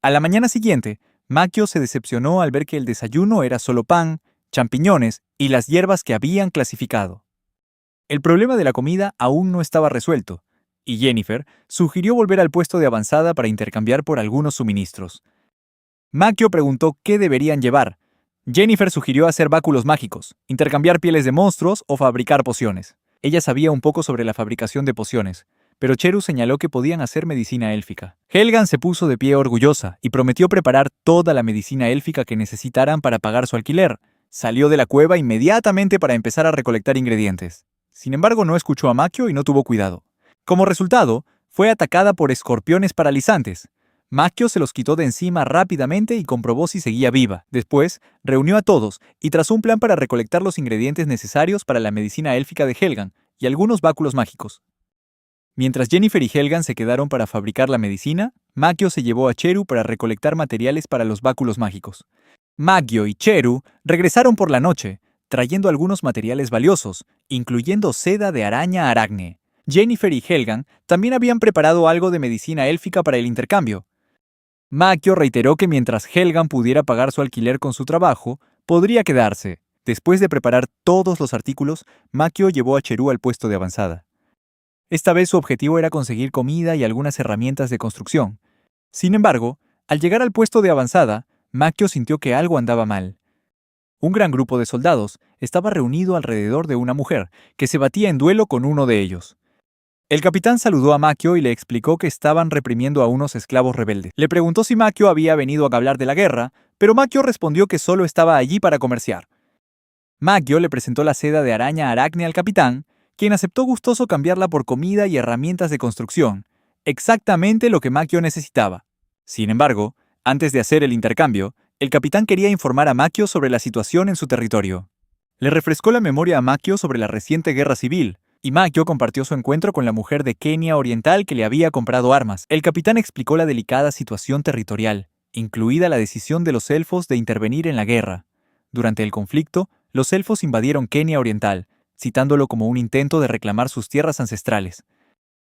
A la mañana siguiente, Makio se decepcionó al ver que el desayuno era solo pan, champiñones y las hierbas que habían clasificado. El problema de la comida aún no estaba resuelto, y Yennefer sugirió volver al puesto de avanzada para intercambiar por algunos suministros. Makio preguntó qué deberían llevar. Yennefer sugirió hacer báculos mágicos, intercambiar pieles de monstruos o fabricar pociones. Ella sabía un poco sobre la fabricación de pociones, pero Cheru señaló que podían hacer medicina élfica. Helgan se puso de pie orgullosa y prometió preparar toda la medicina élfica que necesitaran para pagar su alquiler. Salió de la cueva inmediatamente para empezar a recolectar ingredientes. Sin embargo, no escuchó a Makio y no tuvo cuidado. Como resultado, fue atacada por escorpiones paralizantes. Makio se los quitó de encima rápidamente y comprobó si seguía viva. Después, reunió a todos y trazó un plan para recolectar los ingredientes necesarios para la medicina élfica de Helgan y algunos báculos mágicos. Mientras Yennefer y Helgan se quedaron para fabricar la medicina, Makio se llevó a Cheru para recolectar materiales para los báculos mágicos. Makio y Cheru regresaron por la noche, trayendo algunos materiales valiosos, incluyendo seda de araña aragne. Yennefer y Helgan también habían preparado algo de medicina élfica para el intercambio. Makio reiteró que mientras Helgan pudiera pagar su alquiler con su trabajo, podría quedarse. Después de preparar todos los artículos, Makio llevó a Cheru al puesto de avanzada. Esta vez su objetivo era conseguir comida y algunas herramientas de construcción. Sin embargo, al llegar al puesto de avanzada, Makio sintió que algo andaba mal. Un gran grupo de soldados estaba reunido alrededor de una mujer, que se batía en duelo con uno de ellos. El capitán saludó a Makio y le explicó que estaban reprimiendo a unos esclavos rebeldes. Le preguntó si Makio había venido a hablar de la guerra, pero Makio respondió que solo estaba allí para comerciar. Makio le presentó la seda de araña aragne al capitán, quien aceptó gustoso cambiarla por comida y herramientas de construcción, exactamente lo que Makio necesitaba. Sin embargo, antes de hacer el intercambio, el capitán quería informar a Makio sobre la situación en su territorio. Le refrescó la memoria a Makio sobre la reciente guerra civil, y Makio compartió su encuentro con la mujer de Kenia Oriental que le había comprado armas. El capitán explicó la delicada situación territorial, incluida la decisión de los elfos de intervenir en la guerra. Durante el conflicto, los elfos invadieron Kenia Oriental, citándolo como un intento de reclamar sus tierras ancestrales.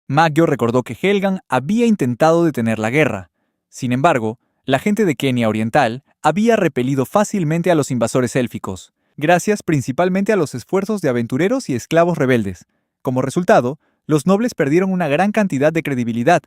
Makio recordó que Helgan había intentado detener la guerra. Sin embargo, la gente de Kenia Oriental había repelido fácilmente a los invasores élficos, gracias principalmente a los esfuerzos de aventureros y esclavos rebeldes. Como resultado, los nobles perdieron una gran cantidad de credibilidad,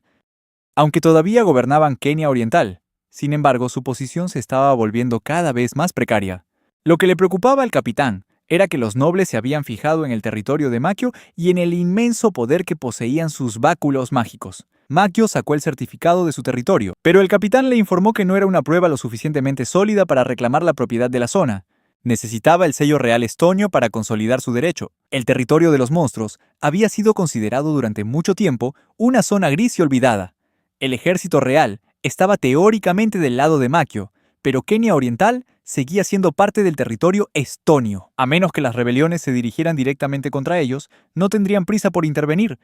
aunque todavía gobernaban Kenia Oriental. Sin embargo, su posición se estaba volviendo cada vez más precaria. Lo que le preocupaba al capitán era que los nobles se habían fijado en el territorio de Makio y en el inmenso poder que poseían sus báculos mágicos. Makio sacó el certificado de su territorio, pero el capitán le informó que no era una prueba lo suficientemente sólida para reclamar la propiedad de la zona. Necesitaba el sello real estonio para consolidar su derecho. El territorio de los monstruos había sido considerado durante mucho tiempo una zona gris y olvidada. El ejército real estaba teóricamente del lado de Makio, pero Kenia Oriental seguía siendo parte del territorio estonio. A menos que las rebeliones se dirigieran directamente contra ellos, no tendrían prisa por intervenir.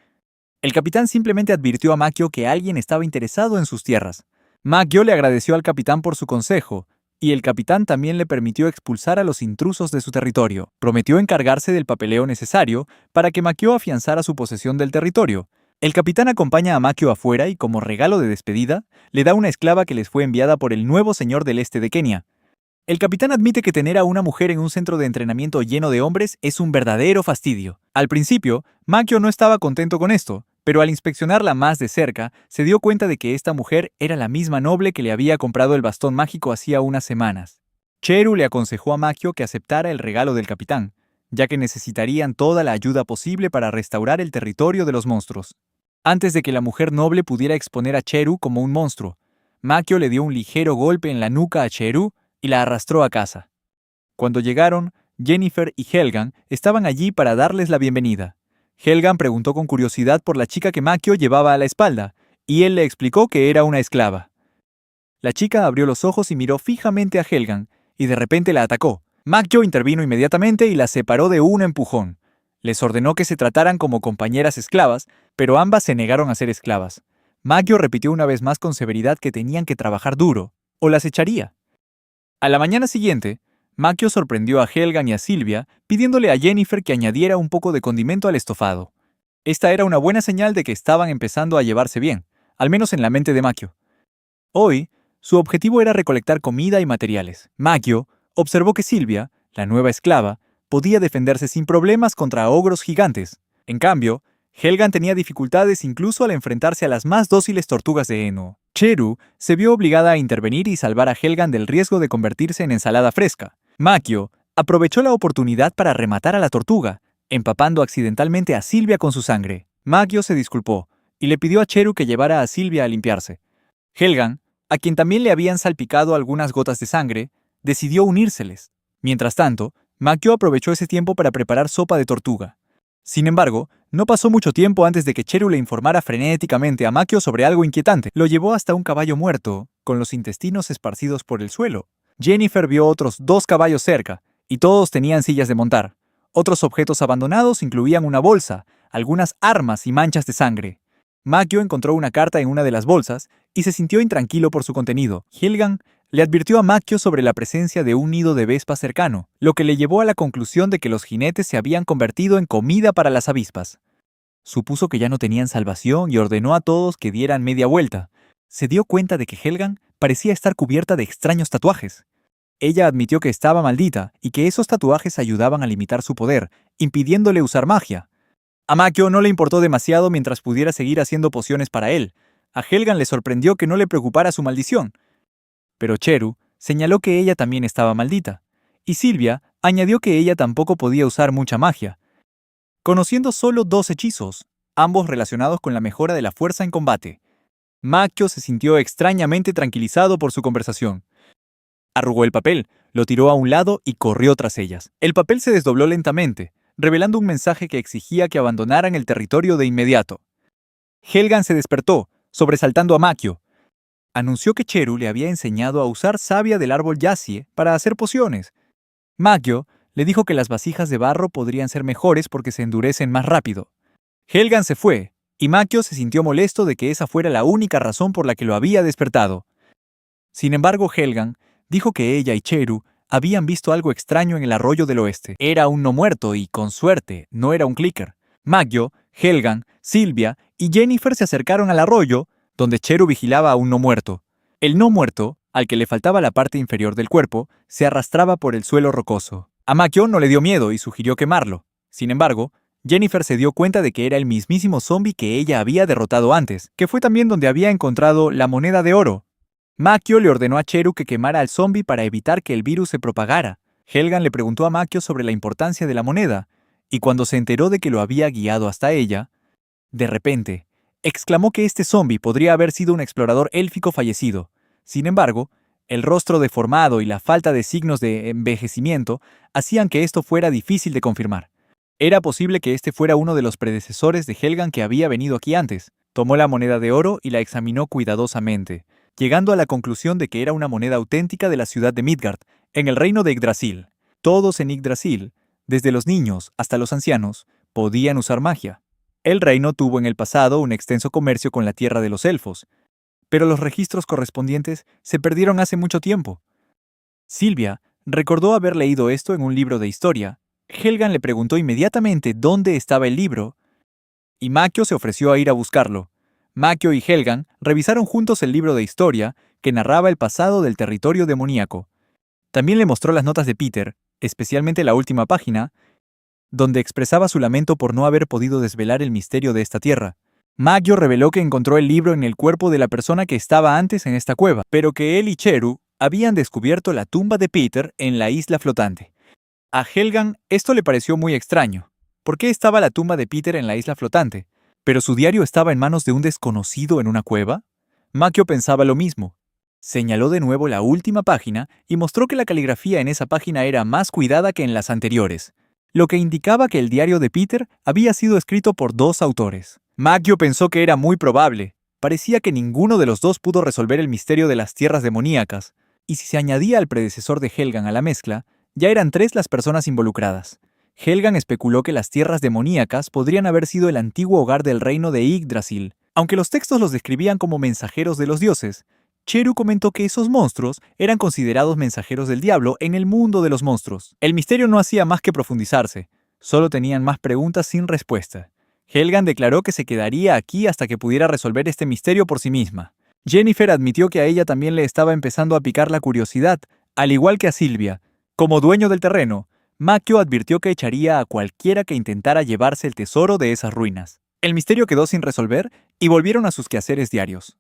El capitán simplemente advirtió a Makio que alguien estaba interesado en sus tierras. Makio le agradeció al capitán por su consejo y el capitán también le permitió expulsar a los intrusos de su territorio. Prometió encargarse del papeleo necesario para que Makio afianzara su posesión del territorio. El capitán acompaña a Makio afuera y, como regalo de despedida, le da una esclava que les fue enviada por el nuevo señor del este de Kenia. El capitán admite que tener a una mujer en un centro de entrenamiento lleno de hombres es un verdadero fastidio. Al principio, Makio no estaba contento con esto, pero al inspeccionarla más de cerca, se dio cuenta de que esta mujer era la misma noble que le había comprado el bastón mágico hacía unas semanas. Cheru le aconsejó a Makio que aceptara el regalo del capitán, ya que necesitarían toda la ayuda posible para restaurar el territorio de los monstruos. Antes de que la mujer noble pudiera exponer a Cheru como un monstruo, Makio le dio un ligero golpe en la nuca a Cheru y la arrastró a casa. Cuando llegaron, Jennifer y Helgan estaban allí para darles la bienvenida. Helgan preguntó con curiosidad por la chica que Makio llevaba a la espalda, y él le explicó que era una esclava. La chica abrió los ojos y miró fijamente a Helgan, y de repente la atacó. Makio intervino inmediatamente y la separó de un empujón. Les ordenó que se trataran como compañeras esclavas, pero ambas se negaron a ser esclavas. Makio repitió una vez más con severidad que tenían que trabajar duro, o las echaría. A la mañana siguiente, Makio sorprendió a Helgan y a Sylvia pidiéndole a Jennifer que añadiera un poco de condimento al estofado. Esta era una buena señal de que estaban empezando a llevarse bien, al menos en la mente de Makio. Hoy, su objetivo era recolectar comida y materiales. Makio observó que Sylvia, la nueva esclava, podía defenderse sin problemas contra ogros gigantes. En cambio, Helgan tenía dificultades incluso al enfrentarse a las más dóciles tortugas de heno. Cheru se vio obligada a intervenir y salvar a Helgan del riesgo de convertirse en ensalada fresca. Makio aprovechó la oportunidad para rematar a la tortuga, empapando accidentalmente a Sylvia con su sangre. Makio se disculpó y le pidió a Cheru que llevara a Sylvia a limpiarse. Helgan, a quien también le habían salpicado algunas gotas de sangre, decidió unírseles. Mientras tanto, Makio aprovechó ese tiempo para preparar sopa de tortuga. Sin embargo, no pasó mucho tiempo antes de que Cheru le informara frenéticamente a Makio sobre algo inquietante. Lo llevó hasta un caballo muerto, con los intestinos esparcidos por el suelo. Jennifer vio otros 2 caballos cerca, y todos tenían sillas de montar. Otros objetos abandonados incluían una bolsa, algunas armas y manchas de sangre. Makio encontró una carta en una de las bolsas y se sintió intranquilo por su contenido. Helgan le advirtió a Makio sobre la presencia de un nido de vespas cercano, lo que le llevó a la conclusión de que los jinetes se habían convertido en comida para las avispas. Supuso que ya no tenían salvación y ordenó a todos que dieran media vuelta. Se dio cuenta de que Helgan parecía estar cubierta de extraños tatuajes. Ella admitió que estaba maldita y que esos tatuajes ayudaban a limitar su poder, impidiéndole usar magia. A Makio no le importó demasiado mientras pudiera seguir haciendo pociones para él. A Helgan le sorprendió que no le preocupara su maldición. Pero Cheru señaló que ella también estaba maldita, y Sylvia añadió que ella tampoco podía usar mucha magia, conociendo solo 2 hechizos, ambos relacionados con la mejora de la fuerza en combate. Makio se sintió extrañamente tranquilizado por su conversación. Arrugó el papel, lo tiró a un lado y corrió tras ellas. El papel se desdobló lentamente, revelando un mensaje que exigía que abandonaran el territorio de inmediato. Helgan se despertó, sobresaltando a Makio. Anunció que Cheru le había enseñado a usar savia del árbol yacie para hacer pociones. Makio le dijo que las vasijas de barro podrían ser mejores porque se endurecen más rápido. Helgan se fue, y Makio se sintió molesto de que esa fuera la única razón por la que lo había despertado. Sin embargo, Helgan dijo que ella y Cheru habían visto algo extraño en el arroyo del oeste. Era un no muerto y, con suerte, no era un clicker. Makio, Helgan, Sylvia y Jennifer se acercaron al arroyo, donde Cheru vigilaba a un no muerto. El no muerto, al que le faltaba la parte inferior del cuerpo, se arrastraba por el suelo rocoso. A Makio no le dio miedo y sugirió quemarlo. Sin embargo, Jennifer se dio cuenta de que era el mismísimo zombie que ella había derrotado antes, que fue también donde había encontrado la moneda de oro. Makio le ordenó a Cheru que quemara al zombie para evitar que el virus se propagara. Helgan le preguntó a Makio sobre la importancia de la moneda, y cuando se enteró de que lo había guiado hasta ella, de repente, exclamó que este zombie podría haber sido un explorador élfico fallecido. Sin embargo, el rostro deformado y la falta de signos de envejecimiento hacían que esto fuera difícil de confirmar. Era posible que este fuera uno de los predecesores de Helgan que había venido aquí antes. Tomó la moneda de oro y la examinó cuidadosamente, llegando a la conclusión de que era una moneda auténtica de la ciudad de Midgard, en el reino de Yggdrasil. Todos en Yggdrasil, desde los niños hasta los ancianos, podían usar magia. El reino tuvo en el pasado un extenso comercio con la tierra de los elfos, pero los registros correspondientes se perdieron hace mucho tiempo. Silvia recordó haber leído esto en un libro de historia. Helgan le preguntó inmediatamente dónde estaba el libro, y Makio se ofreció a ir a buscarlo. Makio y Helgan revisaron juntos el libro de historia que narraba el pasado del territorio demoníaco. También le mostró las notas de Peter, especialmente la última página, donde expresaba su lamento por no haber podido desvelar el misterio de esta tierra. Makio reveló que encontró el libro en el cuerpo de la persona que estaba antes en esta cueva, pero que él y Cheru habían descubierto la tumba de Peter en la isla flotante. A Helgan esto le pareció muy extraño. ¿Por qué estaba la tumba de Peter en la isla flotante? ¿Pero su diario estaba en manos de un desconocido en una cueva? Makio pensaba lo mismo. Señaló de nuevo la última página y mostró que la caligrafía en esa página era más cuidada que en las anteriores, lo que indicaba que el diario de Peter había sido escrito por dos autores. Makio pensó que era muy probable. Parecía que ninguno de los dos pudo resolver el misterio de las tierras demoníacas, y si se añadía al predecesor de Helgan a la mezcla, ya eran tres las personas involucradas. Helgan especuló que las tierras demoníacas podrían haber sido el antiguo hogar del reino de Yggdrasil. Aunque los textos los describían como mensajeros de los dioses, Cheru comentó que esos monstruos eran considerados mensajeros del diablo en el mundo de los monstruos. El misterio no hacía más que profundizarse, solo tenían más preguntas sin respuesta. Helgan declaró que se quedaría aquí hasta que pudiera resolver este misterio por sí misma. Jennifer admitió que a ella también le estaba empezando a picar la curiosidad, al igual que a Silvia. Como dueño del terreno, Makio advirtió que echaría a cualquiera que intentara llevarse el tesoro de esas ruinas. El misterio quedó sin resolver y volvieron a sus quehaceres diarios.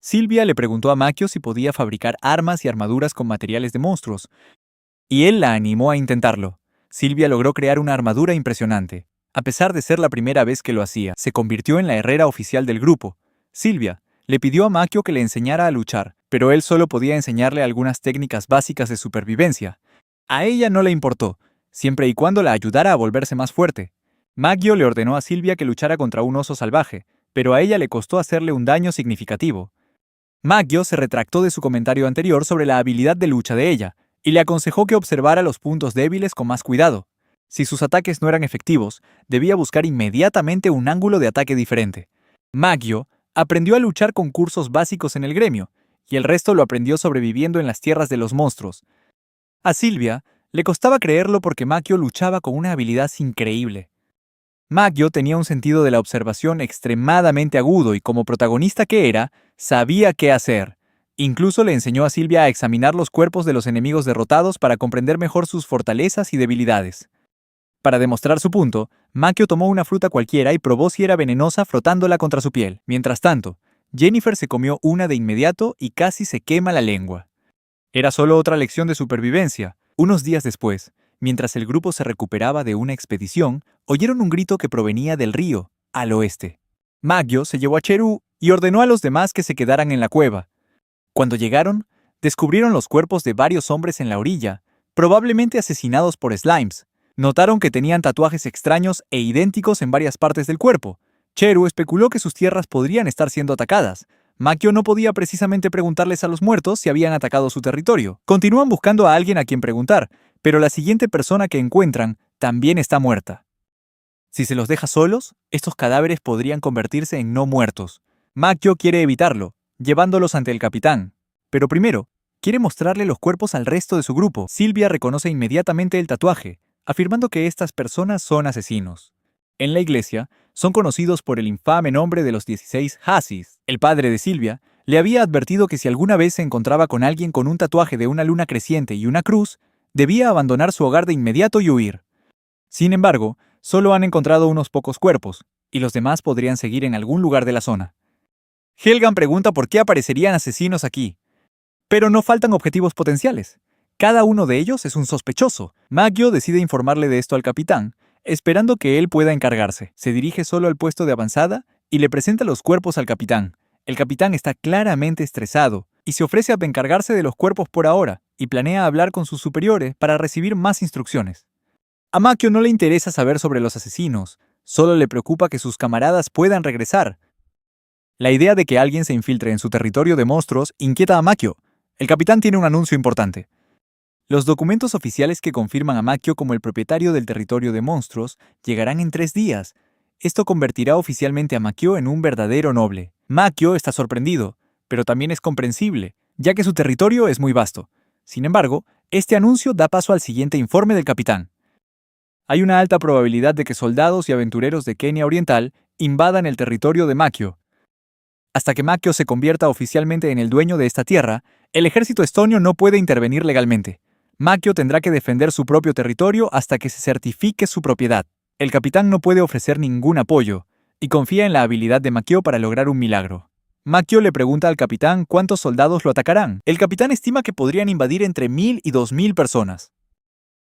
Silvia le preguntó a Makio si podía fabricar armas y armaduras con materiales de monstruos, y él la animó a intentarlo. Silvia logró crear una armadura impresionante. A pesar de ser la primera vez que lo hacía, se convirtió en la herrera oficial del grupo. Silvia le pidió a Makio que le enseñara a luchar, pero él solo podía enseñarle algunas técnicas básicas de supervivencia. A ella no le importó, siempre y cuando la ayudara a volverse más fuerte. Makio le ordenó a Silvia que luchara contra un oso salvaje, pero a ella le costó hacerle un daño significativo. Makio se retractó de su comentario anterior sobre la habilidad de lucha de ella, y le aconsejó que observara los puntos débiles con más cuidado. Si sus ataques no eran efectivos, debía buscar inmediatamente un ángulo de ataque diferente. Makio aprendió a luchar con cursos básicos en el gremio, y el resto lo aprendió sobreviviendo en las tierras de los monstruos. A Silvia le costaba creerlo porque Makio luchaba con una habilidad increíble. Makio tenía un sentido de la observación extremadamente agudo y como protagonista que era, sabía qué hacer. Incluso le enseñó a Silvia a examinar los cuerpos de los enemigos derrotados para comprender mejor sus fortalezas y debilidades. Para demostrar su punto, Makio tomó una fruta cualquiera y probó si era venenosa frotándola contra su piel. Mientras tanto, Jennifer se comió una de inmediato y casi se quema la lengua. Era solo otra lección de supervivencia. Unos días después, mientras el grupo se recuperaba de una expedición, oyeron un grito que provenía del río, al oeste. Makio se llevó a Cheru y ordenó a los demás que se quedaran en la cueva. Cuando llegaron, descubrieron los cuerpos de varios hombres en la orilla, probablemente asesinados por slimes. Notaron que tenían tatuajes extraños e idénticos en varias partes del cuerpo. Cheru especuló que sus tierras podrían estar siendo atacadas. Makio no podía precisamente preguntarles a los muertos si habían atacado su territorio. Continúan buscando a alguien a quien preguntar, pero la siguiente persona que encuentran también está muerta. Si se los deja solos, estos cadáveres podrían convertirse en no muertos. Makio quiere evitarlo, llevándolos ante el capitán. Pero primero, quiere mostrarle los cuerpos al resto de su grupo. Silvia reconoce inmediatamente el tatuaje, afirmando que estas personas son asesinos. En la iglesia, son conocidos por el infame nombre de los 16 Hasis. El padre de Silvia le había advertido que si alguna vez se encontraba con alguien con un tatuaje de una luna creciente y una cruz, debía abandonar su hogar de inmediato y huir. Sin embargo, solo han encontrado unos pocos cuerpos, y los demás podrían seguir en algún lugar de la zona. Helgan pregunta por qué aparecerían asesinos aquí. Pero no faltan objetivos potenciales. Cada uno de ellos es un sospechoso. Makio decide informarle de esto al capitán, esperando que él pueda encargarse. Se dirige solo al puesto de avanzada y le presenta los cuerpos al capitán. El capitán está claramente estresado y se ofrece a encargarse de los cuerpos por ahora y planea hablar con sus superiores para recibir más instrucciones. A Makio no le interesa saber sobre los asesinos, solo le preocupa que sus camaradas puedan regresar. La idea de que alguien se infiltre en su territorio de monstruos inquieta a Makio. El capitán tiene un anuncio importante. Los documentos oficiales que confirman a Makio como el propietario del territorio de monstruos llegarán en 3 días. Esto convertirá oficialmente a Makio en un verdadero noble. Makio está sorprendido, pero también es comprensible, ya que su territorio es muy vasto. Sin embargo, este anuncio da paso al siguiente informe del capitán. Hay una alta probabilidad de que soldados y aventureros de Kenia Oriental invadan el territorio de Makio. Hasta que Makio se convierta oficialmente en el dueño de esta tierra, el ejército estonio no puede intervenir legalmente. Makio tendrá que defender su propio territorio hasta que se certifique su propiedad. El capitán no puede ofrecer ningún apoyo, y confía en la habilidad de Makio para lograr un milagro. Makio le pregunta al capitán cuántos soldados lo atacarán. El capitán estima que podrían invadir entre 1000 y 2000 personas.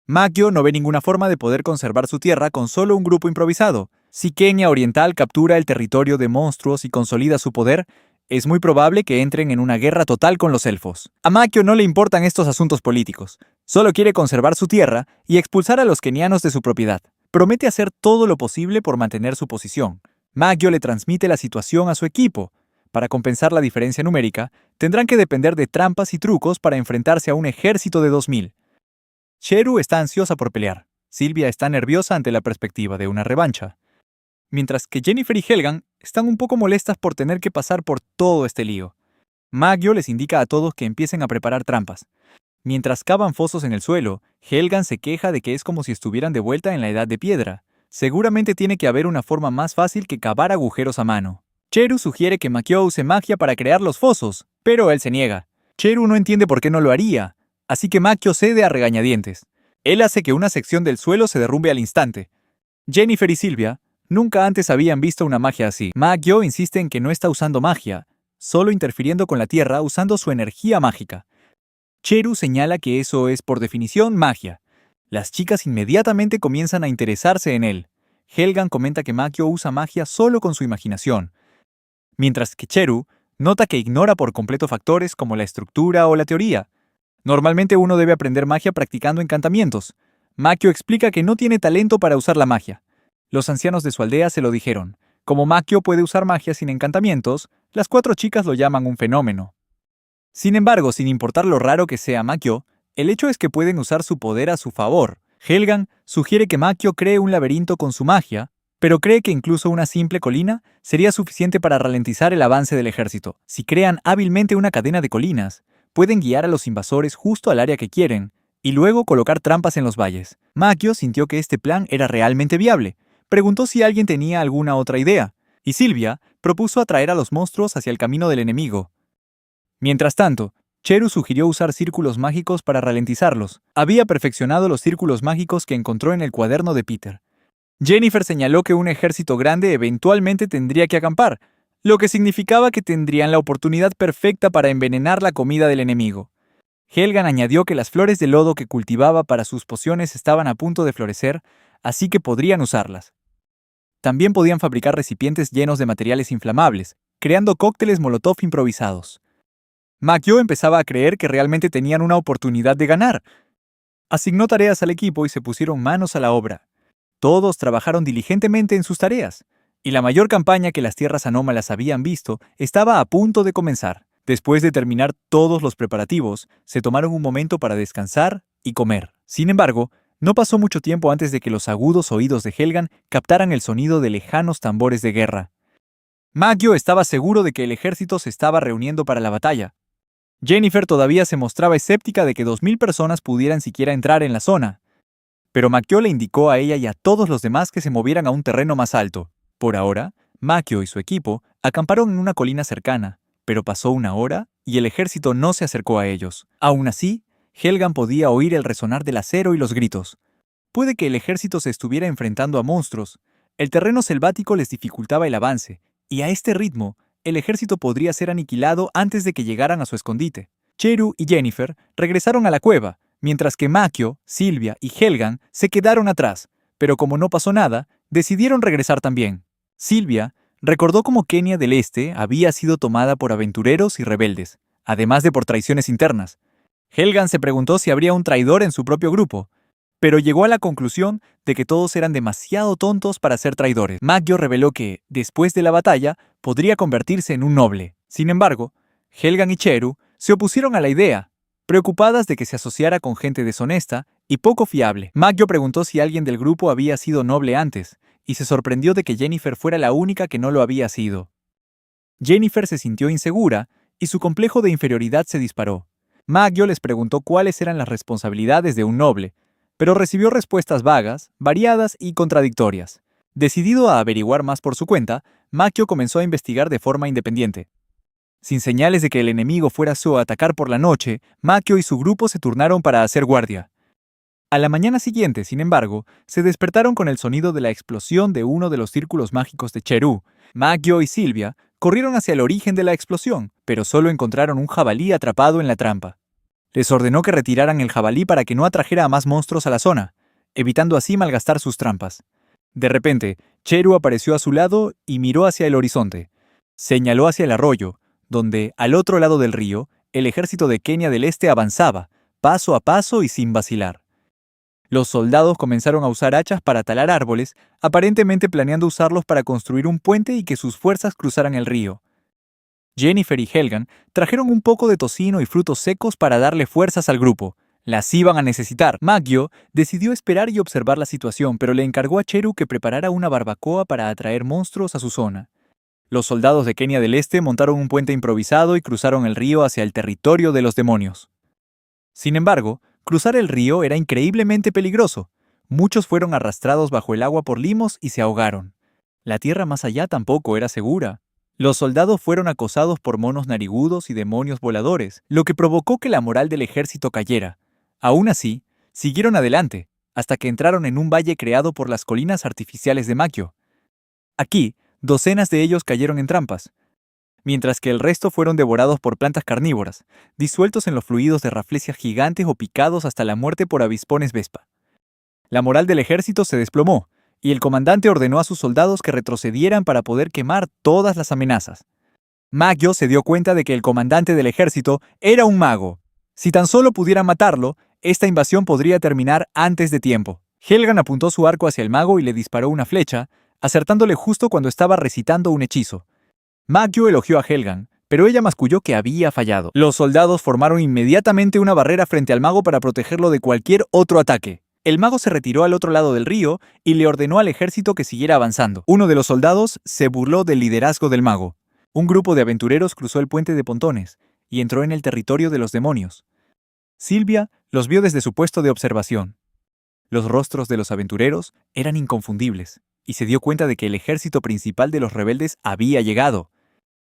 Makio no ve ninguna forma de poder conservar su tierra con solo un grupo improvisado. Si Kenia Oriental captura el territorio de monstruos y consolida su poder, es muy probable que entren en una guerra total con los elfos. A Makio no le importan estos asuntos políticos. Solo quiere conservar su tierra y expulsar a los kenianos de su propiedad. Promete hacer todo lo posible por mantener su posición. Makio le transmite la situación a su equipo. Para compensar la diferencia numérica, tendrán que depender de trampas y trucos para enfrentarse a un ejército de 2000. Cheru está ansiosa por pelear. Sylvia está nerviosa ante la perspectiva de una revancha. Mientras que Yennefer y Helgan están un poco molestas por tener que pasar por todo este lío. Makio les indica a todos que empiecen a preparar trampas. Mientras cavan fosos en el suelo, Helgan se queja de que es como si estuvieran de vuelta en la edad de piedra. Seguramente tiene que haber una forma más fácil que cavar agujeros a mano. Cheru sugiere que Makio use magia para crear los fosos, pero él se niega. Cheru no entiende por qué no lo haría, así que Makio cede a regañadientes. Él hace que una sección del suelo se derrumbe al instante. Yennefer y Sylvia nunca antes habían visto una magia así. Makio insiste en que no está usando magia, solo interfiriendo con la tierra usando su energía mágica. Cheru señala que eso es por definición magia. Las chicas inmediatamente comienzan a interesarse en él. Helgan comenta que Makio usa magia solo con su imaginación, mientras que Cheru nota que ignora por completo factores como la estructura o la teoría. Normalmente uno debe aprender magia practicando encantamientos. Makio explica que no tiene talento para usar la magia. Los ancianos de su aldea se lo dijeron. Como Makio puede usar magia sin encantamientos, las 4 chicas lo llaman un fenómeno. Sin embargo, sin importar lo raro que sea Makio, el hecho es que pueden usar su poder a su favor. Helgan sugiere que Makio cree un laberinto con su magia, pero cree que incluso una simple colina sería suficiente para ralentizar el avance del ejército. Si crean hábilmente una cadena de colinas, pueden guiar a los invasores justo al área que quieren, y luego colocar trampas en los valles. Makio sintió que este plan era realmente viable. Preguntó si alguien tenía alguna otra idea, y Sylvia propuso atraer a los monstruos hacia el camino del enemigo. Mientras tanto, Cheru sugirió usar círculos mágicos para ralentizarlos. Había perfeccionado los círculos mágicos que encontró en el cuaderno de Peter. Yennefer señaló que un ejército grande eventualmente tendría que acampar, lo que significaba que tendrían la oportunidad perfecta para envenenar la comida del enemigo. Helgan añadió que las flores de lodo que cultivaba para sus pociones estaban a punto de florecer, así que podrían usarlas. También podían fabricar recipientes llenos de materiales inflamables, creando cócteles molotov improvisados. Makio empezaba a creer que realmente tenían una oportunidad de ganar. Asignó tareas al equipo y se pusieron manos a la obra. Todos trabajaron diligentemente en sus tareas, y la mayor campaña que las tierras anómalas habían visto estaba a punto de comenzar. Después de terminar todos los preparativos, se tomaron un momento para descansar y comer. Sin embargo, no pasó mucho tiempo antes de que los agudos oídos de Helgan captaran el sonido de lejanos tambores de guerra. Makio estaba seguro de que el ejército se estaba reuniendo para la batalla. Yennefer todavía se mostraba escéptica de que 2000 personas pudieran siquiera entrar en la zona, pero Makio le indicó a ella y a todos los demás que se movieran a un terreno más alto. Por ahora, Makio y su equipo acamparon en una colina cercana, pero pasó una hora y el ejército no se acercó a ellos. Aún así, Helgan podía oír el resonar del acero y los gritos. Puede que el ejército se estuviera enfrentando a monstruos. El terreno selvático les dificultaba el avance, y a este ritmo, el ejército podría ser aniquilado antes de que llegaran a su escondite. Cheru y Yennefer regresaron a la cueva, mientras que Makio, Sylvia y Helgan se quedaron atrás, pero como no pasó nada, decidieron regresar también. Sylvia recordó cómo Kenia del Este había sido tomada por aventureros y rebeldes, además de por traiciones internas. Helgan se preguntó si habría un traidor en su propio grupo, pero llegó a la conclusión de que todos eran demasiado tontos para ser traidores. Makio reveló que, después de la batalla, podría convertirse en un noble. Sin embargo, Helgan y Cheru se opusieron a la idea, preocupadas de que se asociara con gente deshonesta y poco fiable. Makio preguntó si alguien del grupo había sido noble antes, y se sorprendió de que Yennefer fuera la única que no lo había sido. Yennefer se sintió insegura, y su complejo de inferioridad se disparó. Maggio les preguntó cuáles eran las responsabilidades de un noble, pero recibió respuestas vagas, variadas y contradictorias. Decidido a averiguar más por su cuenta, Maggio comenzó a investigar de forma independiente. Sin señales de que el enemigo fuera a atacar por la noche, Maggio y su grupo se turnaron para hacer guardia. A la mañana siguiente, sin embargo, se despertaron con el sonido de la explosión de uno de los círculos mágicos de Cherú. Maggio y Silvia corrieron hacia el origen de la explosión, pero solo encontraron un jabalí atrapado en la trampa. Les ordenó que retiraran el jabalí para que no atrajera a más monstruos a la zona, evitando así malgastar sus trampas. De repente, Cheru apareció a su lado y miró hacia el horizonte. Señaló hacia el arroyo, donde, al otro lado del río, el ejército de Kenia del Este avanzaba, paso a paso y sin vacilar. Los soldados comenzaron a usar hachas para talar árboles, aparentemente planeando usarlos para construir un puente y que sus fuerzas cruzaran el río. Jennifer y Helgan trajeron un poco de tocino y frutos secos para darle fuerzas al grupo. Las iban a necesitar. Maggio decidió esperar y observar la situación, pero le encargó a Cheru que preparara una barbacoa para atraer monstruos a su zona. Los soldados de Kenia del Este montaron un puente improvisado y cruzaron el río hacia el territorio de los demonios. Sin embargo, cruzar el río era increíblemente peligroso. Muchos fueron arrastrados bajo el agua por limos y se ahogaron. La tierra más allá tampoco era segura. Los soldados fueron acosados por monos narigudos y demonios voladores, lo que provocó que la moral del ejército cayera. Aún así, siguieron adelante, hasta que entraron en un valle creado por las colinas artificiales de Maggio. Aquí, docenas de ellos cayeron en trampas, mientras que el resto fueron devorados por plantas carnívoras, disueltos en los fluidos de raflesias gigantes o picados hasta la muerte por avispones vespa. La moral del ejército se desplomó, y el comandante ordenó a sus soldados que retrocedieran para poder quemar todas las amenazas. Maggio se dio cuenta de que el comandante del ejército era un mago. Si tan solo pudieran matarlo, esta invasión podría terminar antes de tiempo. Helgan apuntó su arco hacia el mago y le disparó una flecha, acertándole justo cuando estaba recitando un hechizo. Maggio elogió a Helgan, pero ella masculló que había fallado. Los soldados formaron inmediatamente una barrera frente al mago para protegerlo de cualquier otro ataque. El mago se retiró al otro lado del río y le ordenó al ejército que siguiera avanzando. Uno de los soldados se burló del liderazgo del mago. Un grupo de aventureros cruzó el puente de pontones y entró en el territorio de los demonios. Silvia los vio desde su puesto de observación. Los rostros de los aventureros eran inconfundibles, y se dio cuenta de que el ejército principal de los rebeldes había llegado.